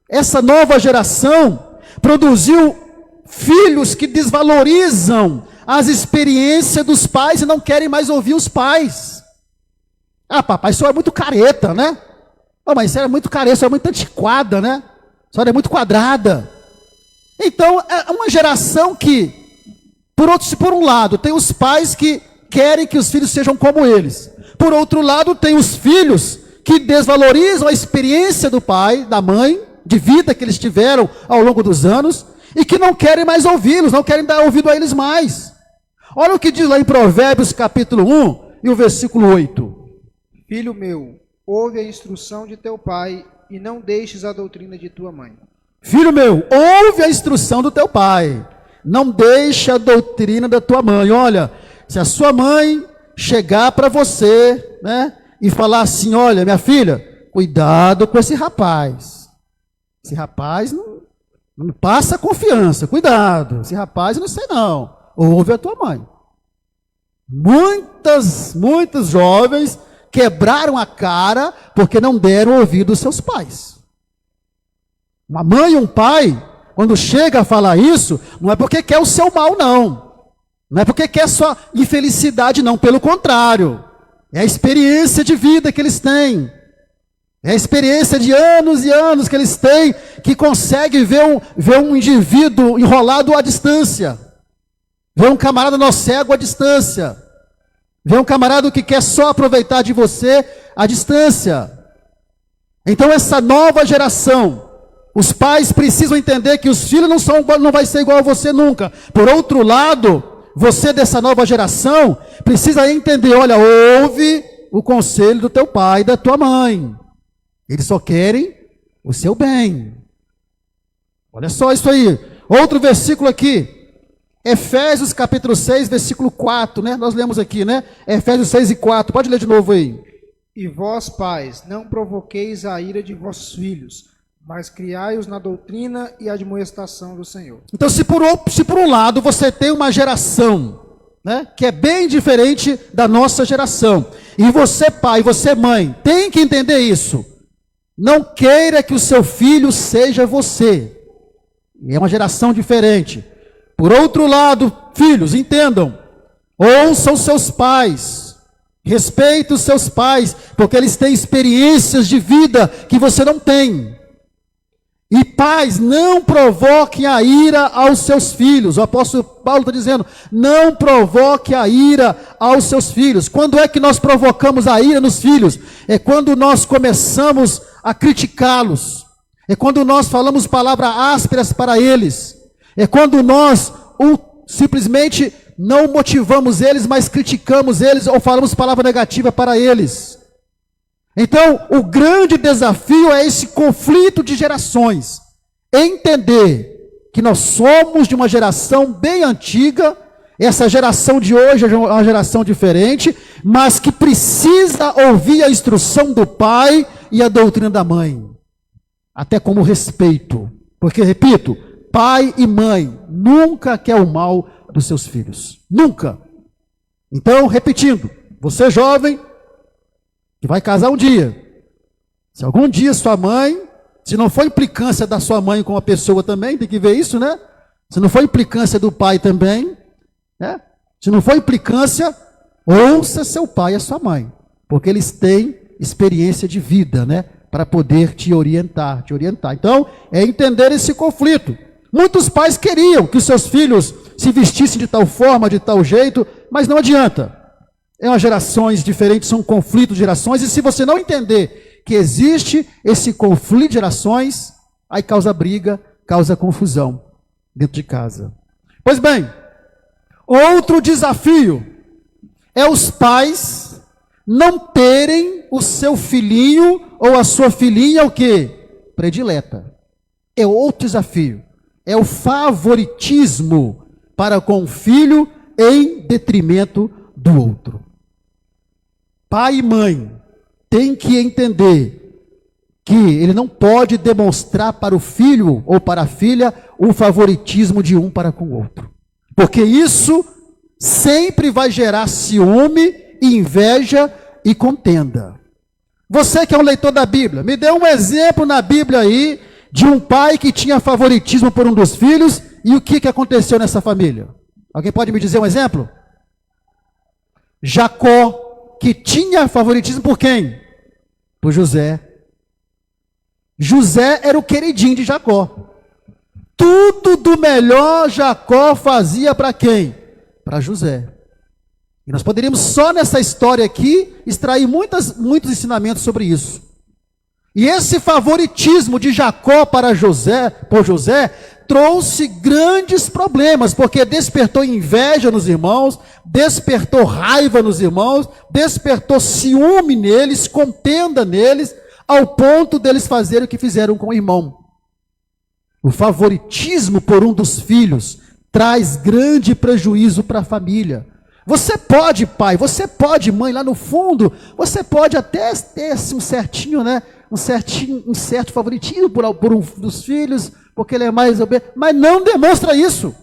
essa nova geração produziu filhos que desvalorizam as experiências dos pais e não querem mais ouvir os pais. Ah, papai, a senhora é muito careta, né? Oh, mas a senhora é muito careta, a senhora é muito antiquada, né? A senhora é muito quadrada. Então, é uma geração que, por um lado, tem os pais que querem que os filhos sejam como eles. Por outro lado, tem os filhos que desvalorizam a experiência do pai, da mãe, de vida que eles tiveram ao longo dos anos, e que não querem mais ouvi-los, não querem dar ouvido a eles mais. Olha o que diz lá em Provérbios capítulo 1 e o versículo 8. Filho meu, ouve a instrução de teu pai e não deixes a doutrina de tua mãe. Filho meu, ouve a instrução do teu pai, não deixe a doutrina da tua mãe. Olha, se a sua mãe chegar para você, né, e falar assim, olha, minha filha, cuidado com esse rapaz. Esse rapaz não passa confiança, cuidado. Esse rapaz eu não sei não. Ouve a tua mãe. Muitos jovens quebraram a cara porque não deram ouvido aos seus pais. Uma mãe e um pai, quando chega a falar isso, não é porque quer o seu mal, não. Não é porque quer sua infelicidade, não. Pelo contrário. É a experiência de vida que eles têm. É a experiência de anos e anos que eles têm, que consegue ver um indivíduo enrolado à distância. Ver um camarada no cego à distância. Ver um camarada que quer só aproveitar de você à distância. Então essa nova geração, os pais precisam entender que os filhos não vai ser igual a você nunca. Por outro lado, você dessa nova geração precisa entender, olha, ouve o conselho do teu pai e da tua mãe. Eles só querem o seu bem. Olha só isso aí. Outro versículo aqui. Efésios capítulo 6, versículo 4, né? Nós lemos aqui, né? Efésios 6 e 4. Pode ler de novo aí. E vós, pais, não provoqueis a ira de vossos filhos, mas criai-os na doutrina e admoestação do Senhor. Então, se por um lado você tem uma geração, né, que é bem diferente da nossa geração, e você pai, você mãe, tem que entender isso. Não queira que o seu filho seja você. É uma geração diferente. Por outro lado, filhos, entendam. Ouçam seus pais. Respeite os seus pais, porque eles têm experiências de vida que você não tem. E pais, não provoquem a ira aos seus filhos. O apóstolo Paulo está dizendo, não provoque a ira aos seus filhos. Quando é que nós provocamos a ira nos filhos? É quando nós começamos a criticá-los. É quando nós falamos palavras ásperas para eles. É quando nós simplesmente não motivamos eles, mas criticamos eles ou falamos palavra negativa para eles. Então, o grande desafio é esse conflito de gerações. Entender que nós somos de uma geração bem antiga Essa geração de hoje é uma geração diferente, mas que precisa ouvir a instrução do pai e a doutrina da mãe. Até como respeito. Porque, repito, pai e mãe nunca quer o mal dos seus filhos. Nunca. Então, repetindo, você jovem, que vai casar um dia. Se algum dia sua mãe, se não for implicância da sua mãe com a pessoa também, tem que ver isso, né? Se não for implicância do pai também, né? Se não for implicância, ouça seu pai e a sua mãe, porque eles têm experiência de vida, né? Para poder te orientar. Então, é entender esse conflito. Muitos pais queriam que os seus filhos se vestissem de tal forma, de tal jeito, mas não adianta. É umas gerações diferentes, são conflitos de gerações, e se você não entender que existe esse conflito de gerações, aí causa briga, causa confusão dentro de casa. Pois bem, outro desafio é os pais não terem o seu filhinho ou a sua filhinha o quê? Predileta. É outro desafio. É o favoritismo para com o filho em detrimento do outro. Pai e mãe têm que entender que ele não pode demonstrar para o filho ou para a filha o favoritismo de um para com o outro. Porque isso sempre vai gerar ciúme, inveja e contenda. Você que é um leitor da Bíblia, me dê um exemplo na Bíblia aí de um pai que tinha favoritismo por um dos filhos e o que aconteceu nessa família. Alguém pode me dizer um exemplo? Jacó, que tinha favoritismo por quem? Por José. José era o queridinho de Jacó. Tudo do melhor Jacó fazia para quem? Para José. E nós poderíamos só nessa história aqui extrair muitos ensinamentos sobre isso. E esse favoritismo de Jacó para José, por José, trouxe grandes problemas, porque despertou inveja nos irmãos, despertou raiva nos irmãos, despertou ciúme neles, contenda neles, ao ponto deles fazerem o que fizeram com o irmão. O favoritismo por um dos filhos traz grande prejuízo para a família. Você pode, pai, você pode, mãe, lá no fundo, você pode até ter um certinho, né? Um certo favoritismo por um dos filhos, porque ele é mais obediente, mas não demonstra isso.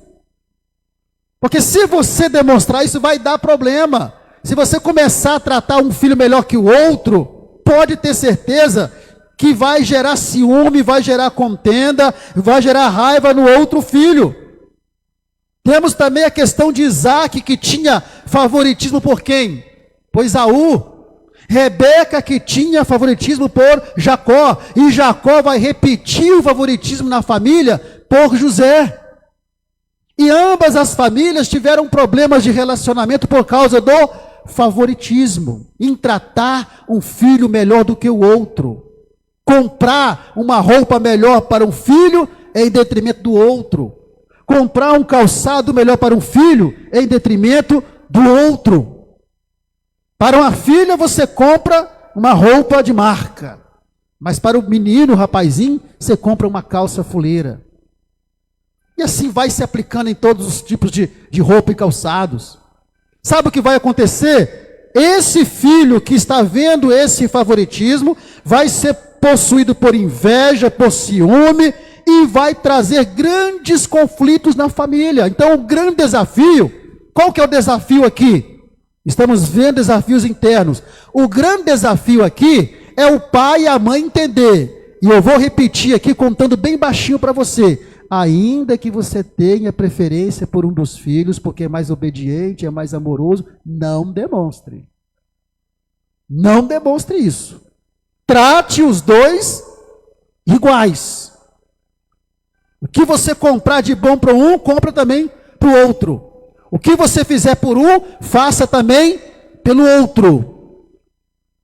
Porque se você demonstrar isso, vai dar problema. Se você começar a tratar um filho melhor que o outro, pode ter certeza que vai gerar ciúme, vai gerar contenda, vai gerar raiva no outro filho. Temos também a questão de Isaac, que tinha favoritismo por quem? Por Esaú. Rebeca, que tinha favoritismo por Jacó. E Jacó vai repetir o favoritismo na família por José. E ambas as famílias tiveram problemas de relacionamento por causa do favoritismo. Em tratar um filho melhor do que o outro. Comprar uma roupa melhor para um filho em detrimento do outro. Comprar um calçado melhor para um filho em detrimento do outro. Para uma filha você compra uma roupa de marca, mas para o menino, o rapazinho, você compra uma calça fuleira. E assim vai se aplicando em todos os tipos de roupa e calçados. Sabe o que vai acontecer? Esse filho que está vendo esse favoritismo vai ser possuído por inveja, por ciúme, e vai trazer grandes conflitos na família. Então, o grande desafio, qual que é o desafio aqui? Estamos vendo desafios internos. O grande desafio aqui é o pai e a mãe entender. E eu vou repetir aqui, contando bem baixinho para você. Ainda que você tenha preferência por um dos filhos, porque é mais obediente, é mais amoroso, não demonstre. Não demonstre isso. Trate os dois iguais. O que você comprar de bom para um, compra também para o outro. O que você fizer por um, faça também pelo outro.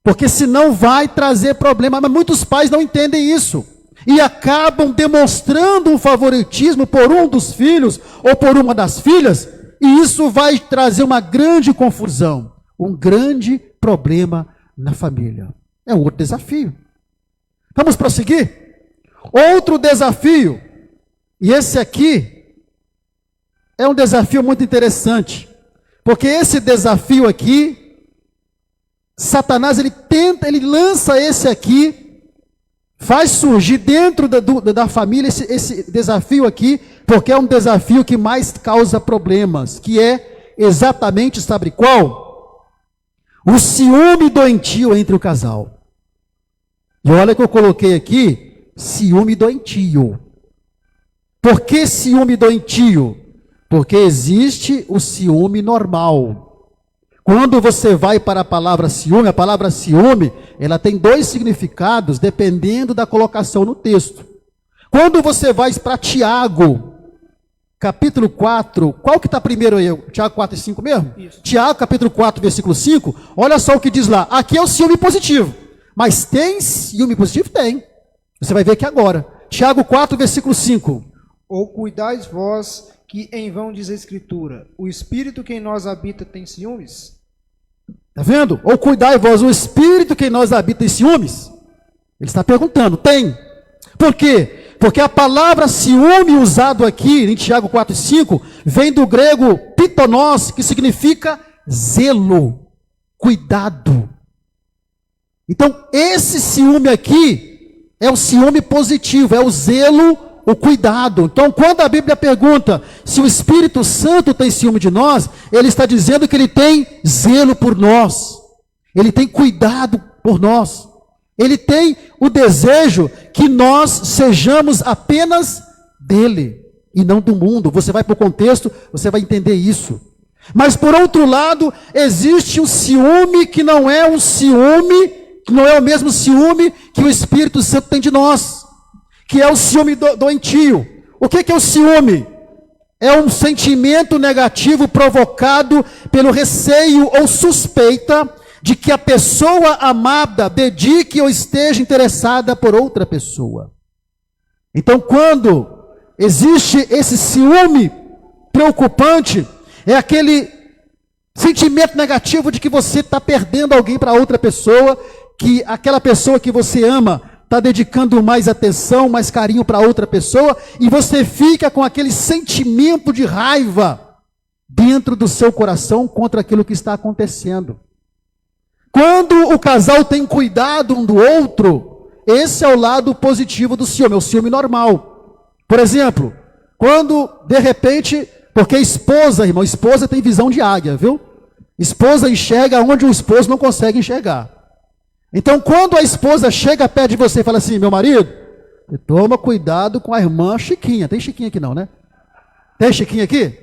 Porque senão vai trazer problema. Mas muitos pais não entendem isso. E acabam demonstrando um favoritismo por um dos filhos ou por uma das filhas. E isso vai trazer uma grande confusão. Um grande problema na família. É outro desafio. Vamos prosseguir? Outro desafio. E esse aqui é um desafio muito interessante, porque esse desafio aqui, Satanás, ele lança esse aqui, faz surgir dentro da família esse desafio aqui, porque é um desafio que mais causa problemas, que é exatamente, sabe qual? O ciúme doentio entre o casal. E olha que eu coloquei aqui, ciúme doentio. Por que ciúme doentio? Porque existe o ciúme normal. Quando você vai para a palavra ciúme, ela tem dois significados, dependendo da colocação no texto. Quando você vai para Tiago, capítulo 4, qual que está primeiro aí? Tiago 4 e 5 mesmo? Isso. Tiago, capítulo 4, versículo 5, olha só o que diz lá. Aqui é o ciúme positivo. Mas tem ciúme positivo? Tem. Você vai ver aqui agora. Tiago 4, versículo 5. Ou cuidais vós que em vão diz a Escritura, o Espírito que em nós habita tem ciúmes? Está vendo? Ou cuidai vós, o Espírito que em nós habita tem ciúmes? Ele está perguntando, tem. Por quê? Porque a palavra ciúme usado aqui em Tiago 4 e 5 vem do grego pitonós, que significa zelo, cuidado. Então, esse ciúme aqui é o ciúme positivo, é o zelo, o cuidado. Então, quando a Bíblia pergunta se o Espírito Santo tem ciúme de nós, ele está dizendo que ele tem zelo por nós, ele tem cuidado por nós, ele tem o desejo que nós sejamos apenas dele e não do mundo. Você vai para o contexto, você vai entender isso. Mas por outro lado, existe um ciúme que não é um ciúme, que não é o mesmo ciúme que o Espírito Santo tem de nós, que é o ciúme doentio. O que é o ciúme? É um sentimento negativo provocado pelo receio ou suspeita de que a pessoa amada dedique ou esteja interessada por outra pessoa. Então, quando existe esse ciúme preocupante, é aquele sentimento negativo de que você está perdendo alguém para outra pessoa, que aquela pessoa que você ama está dedicando mais atenção, mais carinho para outra pessoa, e você fica com aquele sentimento de raiva dentro do seu coração contra aquilo que está acontecendo. Quando o casal tem cuidado um do outro, esse é o lado positivo do ciúme, é o ciúme normal. Por exemplo, quando de repente, porque esposa, irmão, esposa tem visão de águia, viu? Esposa enxerga onde o esposo não consegue enxergar. Então, quando a esposa chega perto de você e fala assim, meu marido, toma cuidado com a irmã Chiquinha. Tem Chiquinha aqui não, né? Tem Chiquinha aqui?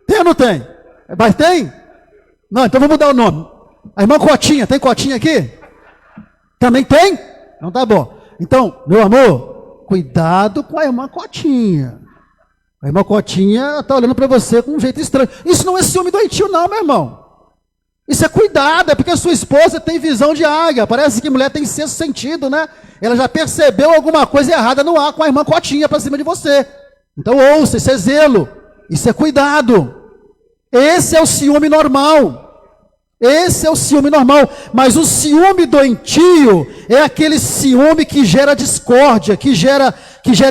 Tem ou não tem? Mas tem? Não, então vamos mudar o nome. A irmã Cotinha, tem Cotinha aqui? Também tem? Então tá bom. Então, meu amor, cuidado com a irmã Cotinha. A irmã Cotinha está olhando para você com um jeito estranho. Isso não é ciúme doentio não, meu irmão. Isso é cuidado, é porque a sua esposa tem visão de águia. Parece que mulher tem sexto sentido, né? Ela já percebeu alguma coisa errada no ar com a irmã Cotinha para cima de você. Então ouça, isso é zelo, isso é cuidado. Esse é o ciúme normal. Esse é o ciúme normal. Mas o ciúme doentio é aquele ciúme que gera discórdia, que gera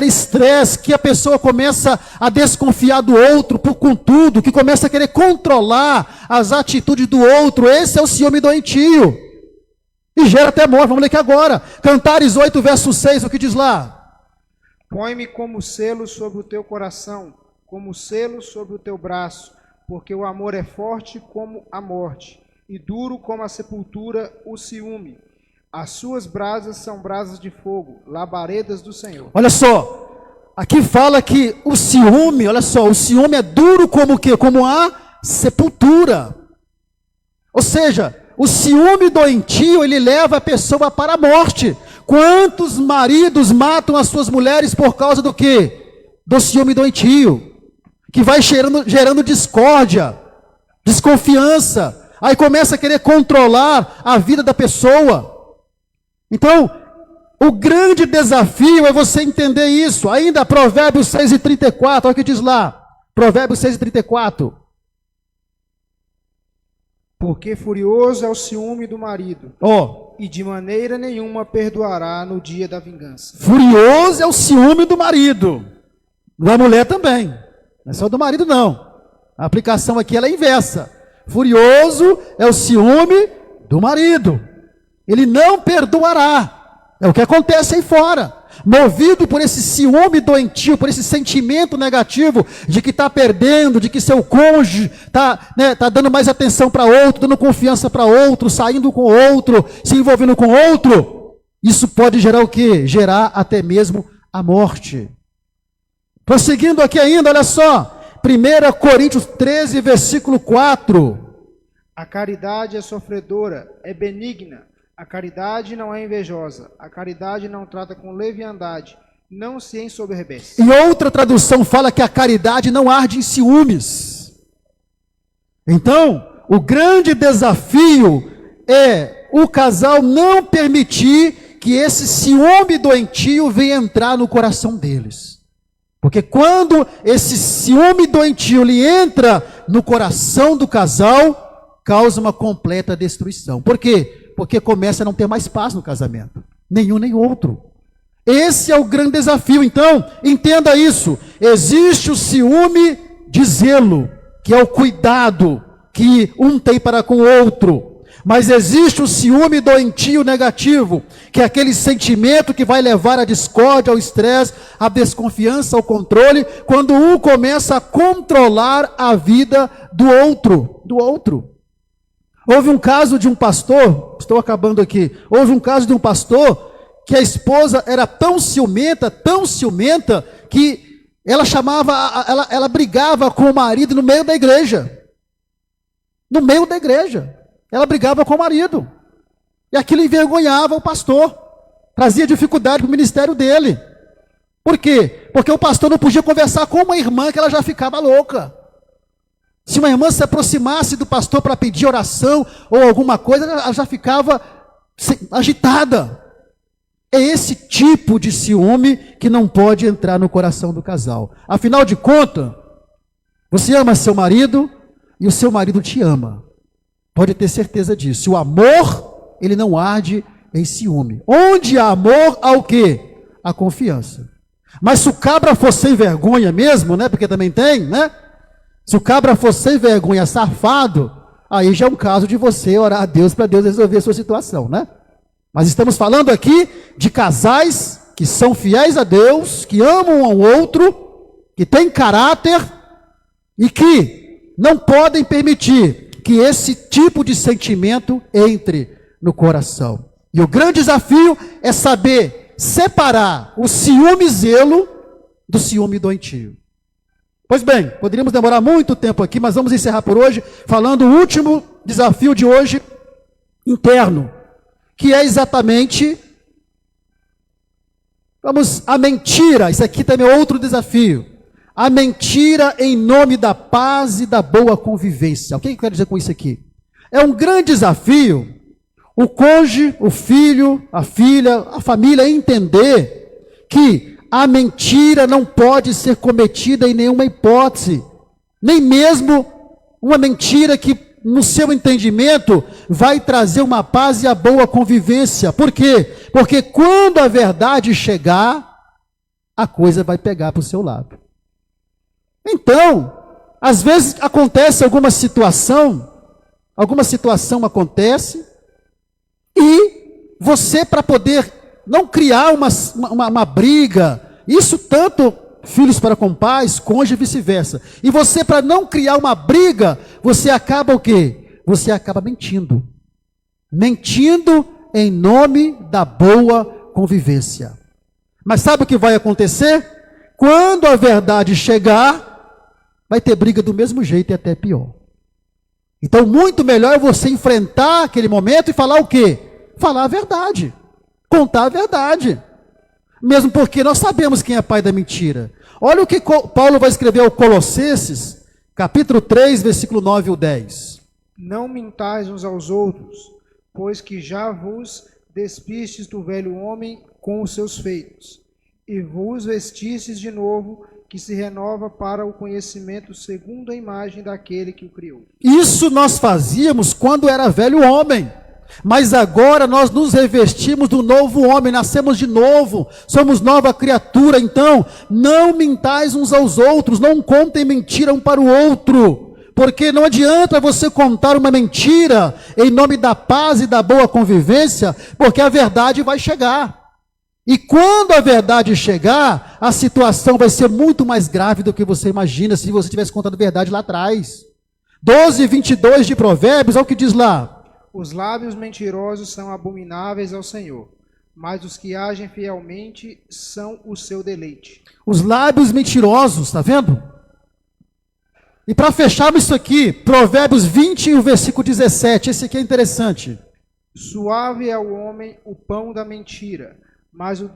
estresse, que a pessoa começa a desconfiar do outro com tudo, que começa a querer controlar as atitudes do outro. Esse é o ciúme doentio. E gera até morte. Vamos ler aqui agora. Cantares 8, verso 6, o que diz lá? Põe-me como selo sobre o teu coração, como selo sobre o teu braço, porque o amor é forte como a morte, e duro como a sepultura o ciúme. As suas brasas são brasas de fogo, labaredas do Senhor. Olha só, aqui fala que o ciúme, olha só, o ciúme é duro como o quê? Como a sepultura. Ou seja, o ciúme doentio, ele leva a pessoa para a morte. Quantos maridos matam as suas mulheres por causa do quê? Do ciúme doentio, que vai gerando discórdia, desconfiança. Aí começa a querer controlar a vida da pessoa. Então, o grande desafio é você entender isso. Ainda Provérbios 6:34, olha o que diz lá. Provérbios 6:34. Porque furioso é o ciúme do marido, e de maneira nenhuma perdoará no dia da vingança. Furioso é o ciúme do marido, da mulher também. Não é só do marido, não. A aplicação aqui ela é inversa. Furioso é o ciúme do marido. Ele não perdoará. É o que acontece aí fora. Movido por esse ciúme doentio, por esse sentimento negativo de que está perdendo, de que seu cônjuge tá dando mais atenção para outro, dando confiança para outro, saindo com outro, se envolvendo com outro, isso pode gerar o quê? Gerar até mesmo a morte. Prosseguindo aqui ainda, olha só, 1 Coríntios 13, versículo 4. A caridade é sofredora, é benigna. A caridade não é invejosa. A caridade não trata com leviandade. Não se ensoberbece. E outra tradução fala que a caridade não arde em ciúmes. Então, o grande desafio é o casal não permitir que esse ciúme doentio venha entrar no coração deles. Porque quando esse ciúme doentio lhe entra no coração do casal, causa uma completa destruição. Por quê? Porque começa a não ter mais paz no casamento. Nenhum nem outro. Esse é o grande desafio. Então, entenda isso. Existe o ciúme de zelo, que é o cuidado que um tem para com o outro. Mas existe o ciúme doentio negativo, que é aquele sentimento que vai levar à discórdia, ao estresse, à desconfiança, ao controle, quando um começa a controlar a vida do outro. Houve um caso de um pastor, estou acabando aqui, houve um caso de um pastor que a esposa era tão ciumenta, que ela brigava com o marido no meio da igreja. No meio da igreja. Ela brigava com o marido. E aquilo envergonhava o pastor. Trazia dificuldade para o ministério dele. Por quê? Porque o pastor não podia conversar com uma irmã que ela já ficava louca. Se uma irmã se aproximasse do pastor para pedir oração ou alguma coisa, ela já ficava agitada. É esse tipo de ciúme que não pode entrar no coração do casal. Afinal de contas, você ama seu marido e o seu marido te ama. Pode ter certeza disso. O amor, ele não arde em ciúme. Onde há amor, há o quê? A confiança. Mas se o cabra for sem vergonha mesmo, né? Porque também tem, né? Se o cabra for sem vergonha, safado, aí já é um caso de você orar a Deus para Deus resolver a sua situação, né? Mas estamos falando aqui de casais que são fiéis a Deus, que amam um ao outro, que têm caráter e que não podem permitir que esse tipo de sentimento entre no coração. E o grande desafio é saber separar o ciúme zelo do ciúme doentio. Pois bem, poderíamos demorar muito tempo aqui, mas vamos encerrar por hoje falando o último desafio de hoje, interno, que é exatamente, a mentira. Isso aqui também é outro desafio. A mentira em nome da paz e da boa convivência. O que eu quero dizer com isso aqui? É um grande desafio o cônjuge, o filho, a filha, a família entender que a mentira não pode ser cometida em nenhuma hipótese, nem mesmo uma mentira que, no seu entendimento, vai trazer uma paz e a boa convivência. Por quê? Porque quando a verdade chegar, a coisa vai pegar para o seu lado. Então, às vezes acontece alguma situação acontece, e você, para poder não criar uma briga, isso tanto filhos para com pais, cônjuge e vice-versa, e você, para não criar uma briga, você acaba o quê? Você acaba mentindo em nome da boa convivência. Mas sabe o que vai acontecer? Quando a verdade chegar, vai ter briga do mesmo jeito e até pior. Então, muito melhor é você enfrentar aquele momento e falar o quê? Falar a verdade, contar a verdade. Mesmo porque nós sabemos quem é pai da mentira. Olha o que Paulo vai escrever ao Colossenses, capítulo 3, versículo 9 ou 10. Não mintais uns aos outros, pois que já vos despistes do velho homem com os seus feitos, e vos vestistes de novo, que se renova para o conhecimento segundo a imagem daquele que o criou. Isso nós fazíamos quando era velho homem. Mas agora nós nos revestimos do novo homem, nascemos de novo, somos nova criatura. Então, não mintais uns aos outros, não contem mentira um para o outro, porque não adianta você contar uma mentira em nome da paz e da boa convivência, porque a verdade vai chegar. E quando a verdade chegar, a situação vai ser muito mais grave do que você imagina se você tivesse contado a verdade lá atrás. 12:22 de Provérbios, olha o que diz lá. Os lábios mentirosos são abomináveis ao Senhor, mas os que agem fielmente são o seu deleite. Os lábios mentirosos, está vendo? E para fecharmos isso aqui, Provérbios 20 e o versículo 17, esse aqui é interessante. Suave é o homem o pão da mentira, mas o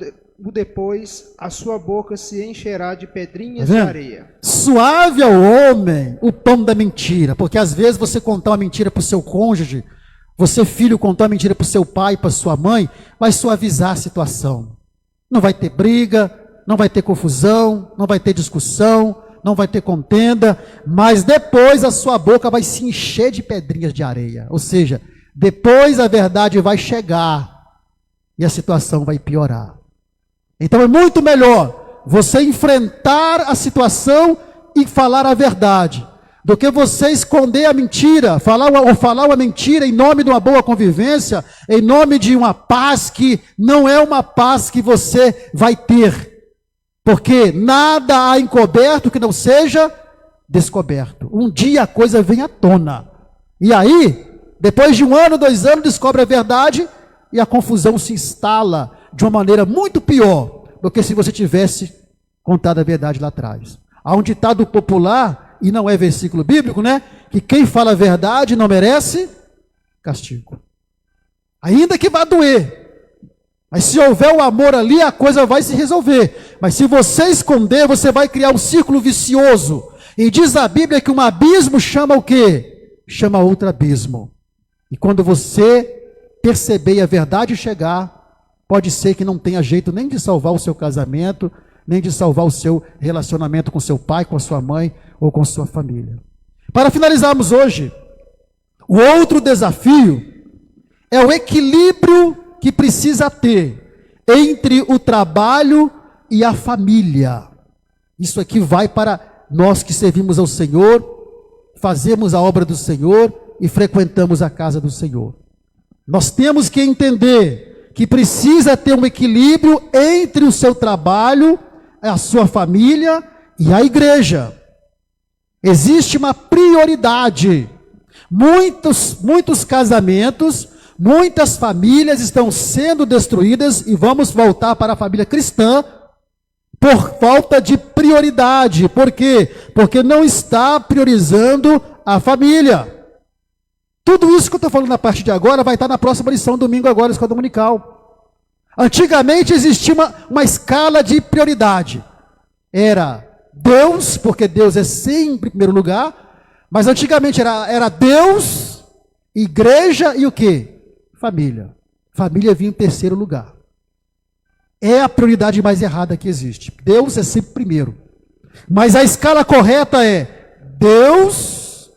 depois a sua boca se encherá de pedrinhas de areia. Suave ao homem o pão da mentira, porque às vezes você contar uma mentira para o seu cônjuge, você filho contar uma mentira para o seu pai, para sua mãe, vai suavizar a situação. Não vai ter briga, não vai ter confusão, não vai ter discussão, não vai ter contenda, mas depois a sua boca vai se encher de pedrinhas de areia. Ou seja, depois a verdade vai chegar e a situação vai piorar. Então é muito melhor você enfrentar a situação e falar a verdade, do que você esconder a mentira, falar uma mentira em nome de uma boa convivência, em nome de uma paz que não é uma paz que você vai ter. Porque nada há encoberto que não seja descoberto. Um dia a coisa vem à tona. E aí, depois de 1 ano, 2 anos, descobre a verdade e a confusão se instala de uma maneira muito pior do que se você tivesse contado a verdade lá atrás. Há um ditado popular, e não é versículo bíblico, né? Que quem fala a verdade não merece castigo. Ainda que vá doer. Mas se houver o amor ali, a coisa vai se resolver. Mas se você esconder, você vai criar um círculo vicioso. E diz a Bíblia que um abismo chama o quê? Chama outro abismo. E quando você perceber e a verdade chegar, pode ser que não tenha jeito nem de salvar o seu casamento, nem de salvar o seu relacionamento com seu pai, com a sua mãe ou com sua família. Para finalizarmos hoje, o outro desafio é o equilíbrio que precisa ter entre o trabalho e a família. Isso aqui vai para nós que servimos ao Senhor, fazemos a obra do Senhor e frequentamos a casa do Senhor. Nós temos que entender que precisa ter um equilíbrio entre o seu trabalho, a sua família e a igreja. Existe uma prioridade. Muitos casamentos, muitas famílias estão sendo destruídas, e vamos voltar para a família cristã, por falta de prioridade. Por quê? Porque não está priorizando a família. Tudo isso que eu estou falando na parte de agora vai estar na próxima lição, domingo agora, escola dominical. Antigamente existia uma escala de prioridade. Era Deus, porque Deus é sempre em primeiro lugar, mas antigamente era Deus, igreja e o quê? Família. Família vinha em terceiro lugar. É a prioridade mais errada que existe. Deus é sempre primeiro. Mas a escala correta é Deus,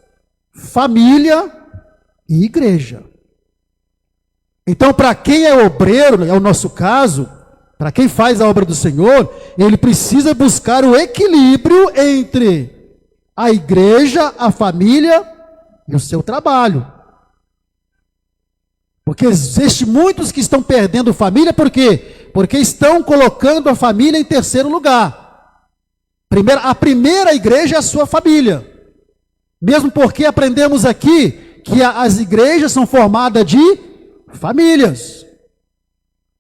família e igreja. Então, para quem é obreiro, é o nosso caso, para quem faz a obra do Senhor, ele precisa buscar o equilíbrio entre a igreja, a família e o seu trabalho. Porque existem muitos que estão perdendo família, por quê? Porque estão colocando a família em terceiro lugar. A primeira igreja é a sua família. Mesmo porque aprendemos aqui que as igrejas são formadas de famílias.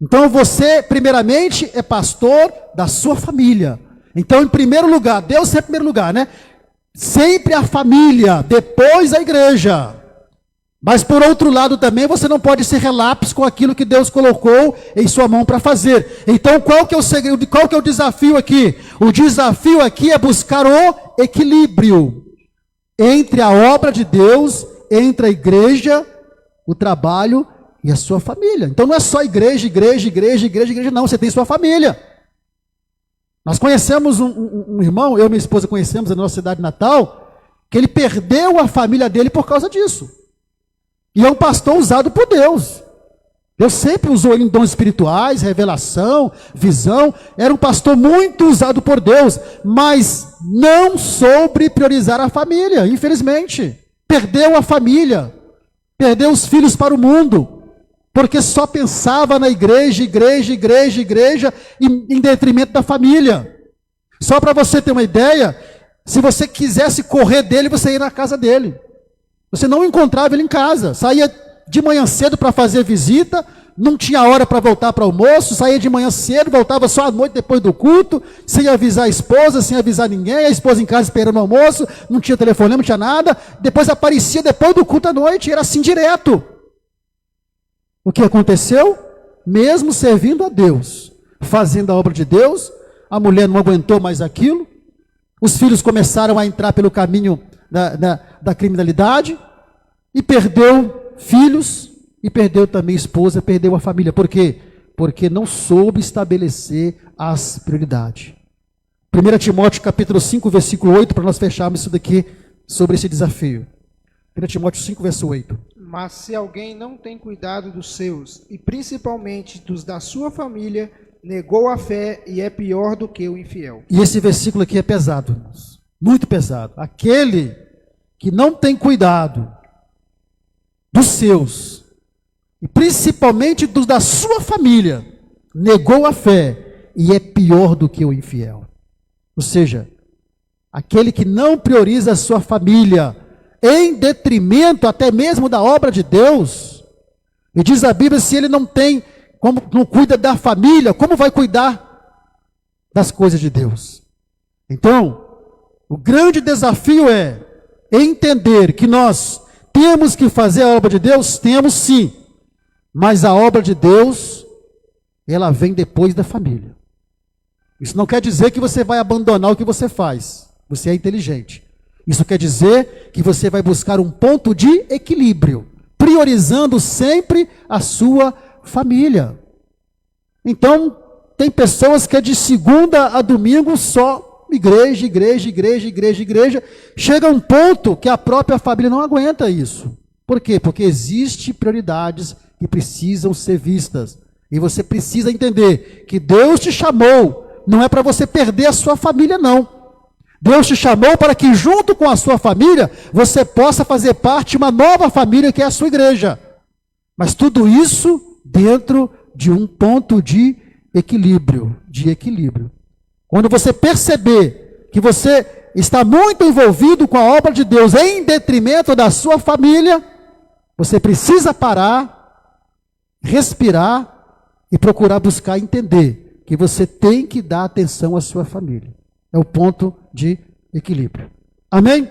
Então você, primeiramente, é pastor da sua família. Então, em primeiro lugar, Deus é em primeiro lugar, né? Sempre a família, depois a igreja. Mas por outro lado também, você não pode ser relapso com aquilo que Deus colocou em sua mão para fazer. Então, qual que é o segredo, qual que é o desafio aqui? O desafio aqui é buscar o equilíbrio entre a obra de Deus, entre a igreja, o trabalho e a sua família. Então não é só igreja, não, você tem sua família. Nós conhecemos um irmão, eu e minha esposa conhecemos na nossa cidade natal, que ele perdeu a família dele por causa disso. E é um pastor usado por Deus. Deus sempre usou ele em dons espirituais, revelação, visão. Era um pastor muito usado por Deus, mas não soube priorizar a família, infelizmente. Perdeu a família, perdeu os filhos para o mundo, porque só pensava na igreja, em detrimento da família. Só para você ter uma ideia, se você quisesse correr dele, você ia na casa dele. Você não encontrava ele em casa, saía de manhã cedo para fazer visita, não tinha hora para voltar para o almoço, saía de manhã cedo, voltava só à noite depois do culto, sem avisar a esposa, sem avisar ninguém, a esposa em casa esperando o almoço, não tinha telefonema, não tinha nada, depois aparecia depois do culto à noite, era assim direto. O que aconteceu? Mesmo servindo a Deus, fazendo a obra de Deus, a mulher não aguentou mais aquilo, os filhos começaram a entrar pelo caminho da criminalidade, e perdeu filhos, e perdeu também esposa, perdeu a família. Por quê? Porque não soube estabelecer as prioridades. 1 Timóteo capítulo 5, versículo 8, para nós fecharmos isso daqui, sobre esse desafio. 1 Timóteo 5, verso 8. Mas se alguém não tem cuidado dos seus, e principalmente dos da sua família, negou a fé e é pior do que o infiel. E esse versículo aqui é pesado, irmãos. Muito pesado. Aquele que não tem cuidado dos seus, e principalmente dos da sua família, negou a fé e é pior do que o infiel. Ou seja, aquele que não prioriza a sua família, em detrimento até mesmo da obra de Deus, e diz a Bíblia, se ele não cuida da família, como vai cuidar das coisas de Deus? Então, o grande desafio é entender que nós temos que fazer a obra de Deus, temos sim, mas a obra de Deus, ela vem depois da família. Isso não quer dizer que você vai abandonar o que você faz, você é inteligente. Isso quer dizer que você vai buscar um ponto de equilíbrio, priorizando sempre a sua família. Então, tem pessoas que é de segunda a domingo só igreja. Chega um ponto que a própria família não aguenta isso. Por quê? Porque existem prioridades que precisam ser vistas. E você precisa entender que Deus te chamou, não é para você perder a sua família, não. Deus te chamou para que junto com a sua família, você possa fazer parte de uma nova família que é a sua igreja. Mas tudo isso dentro de um ponto de equilíbrio. Quando você perceber que você está muito envolvido com a obra de Deus em detrimento da sua família, você precisa parar, respirar e procurar buscar entender que você tem que dar atenção à sua família. É o ponto de equilíbrio. Amém?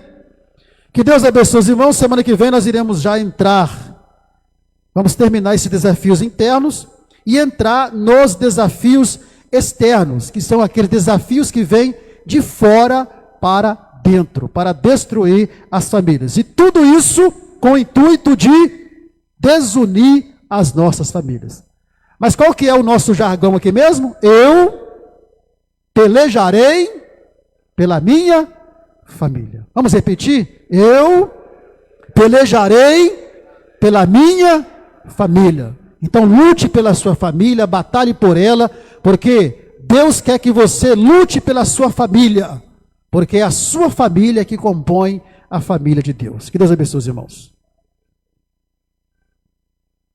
Que Deus abençoe os irmãos. Semana que vem nós iremos já vamos terminar esses desafios internos e entrar nos desafios externos, que são aqueles desafios que vêm de fora para dentro, para destruir as famílias. E tudo isso com o intuito de desunir as nossas famílias. Mas qual que é o nosso jargão aqui mesmo? Eu pelejarei pela minha família. Vamos repetir? Eu pelejarei pela minha família. Então lute pela sua família, batalhe por ela, porque Deus quer que você lute pela sua família, porque é a sua família que compõe a família de Deus. Que Deus abençoe os irmãos.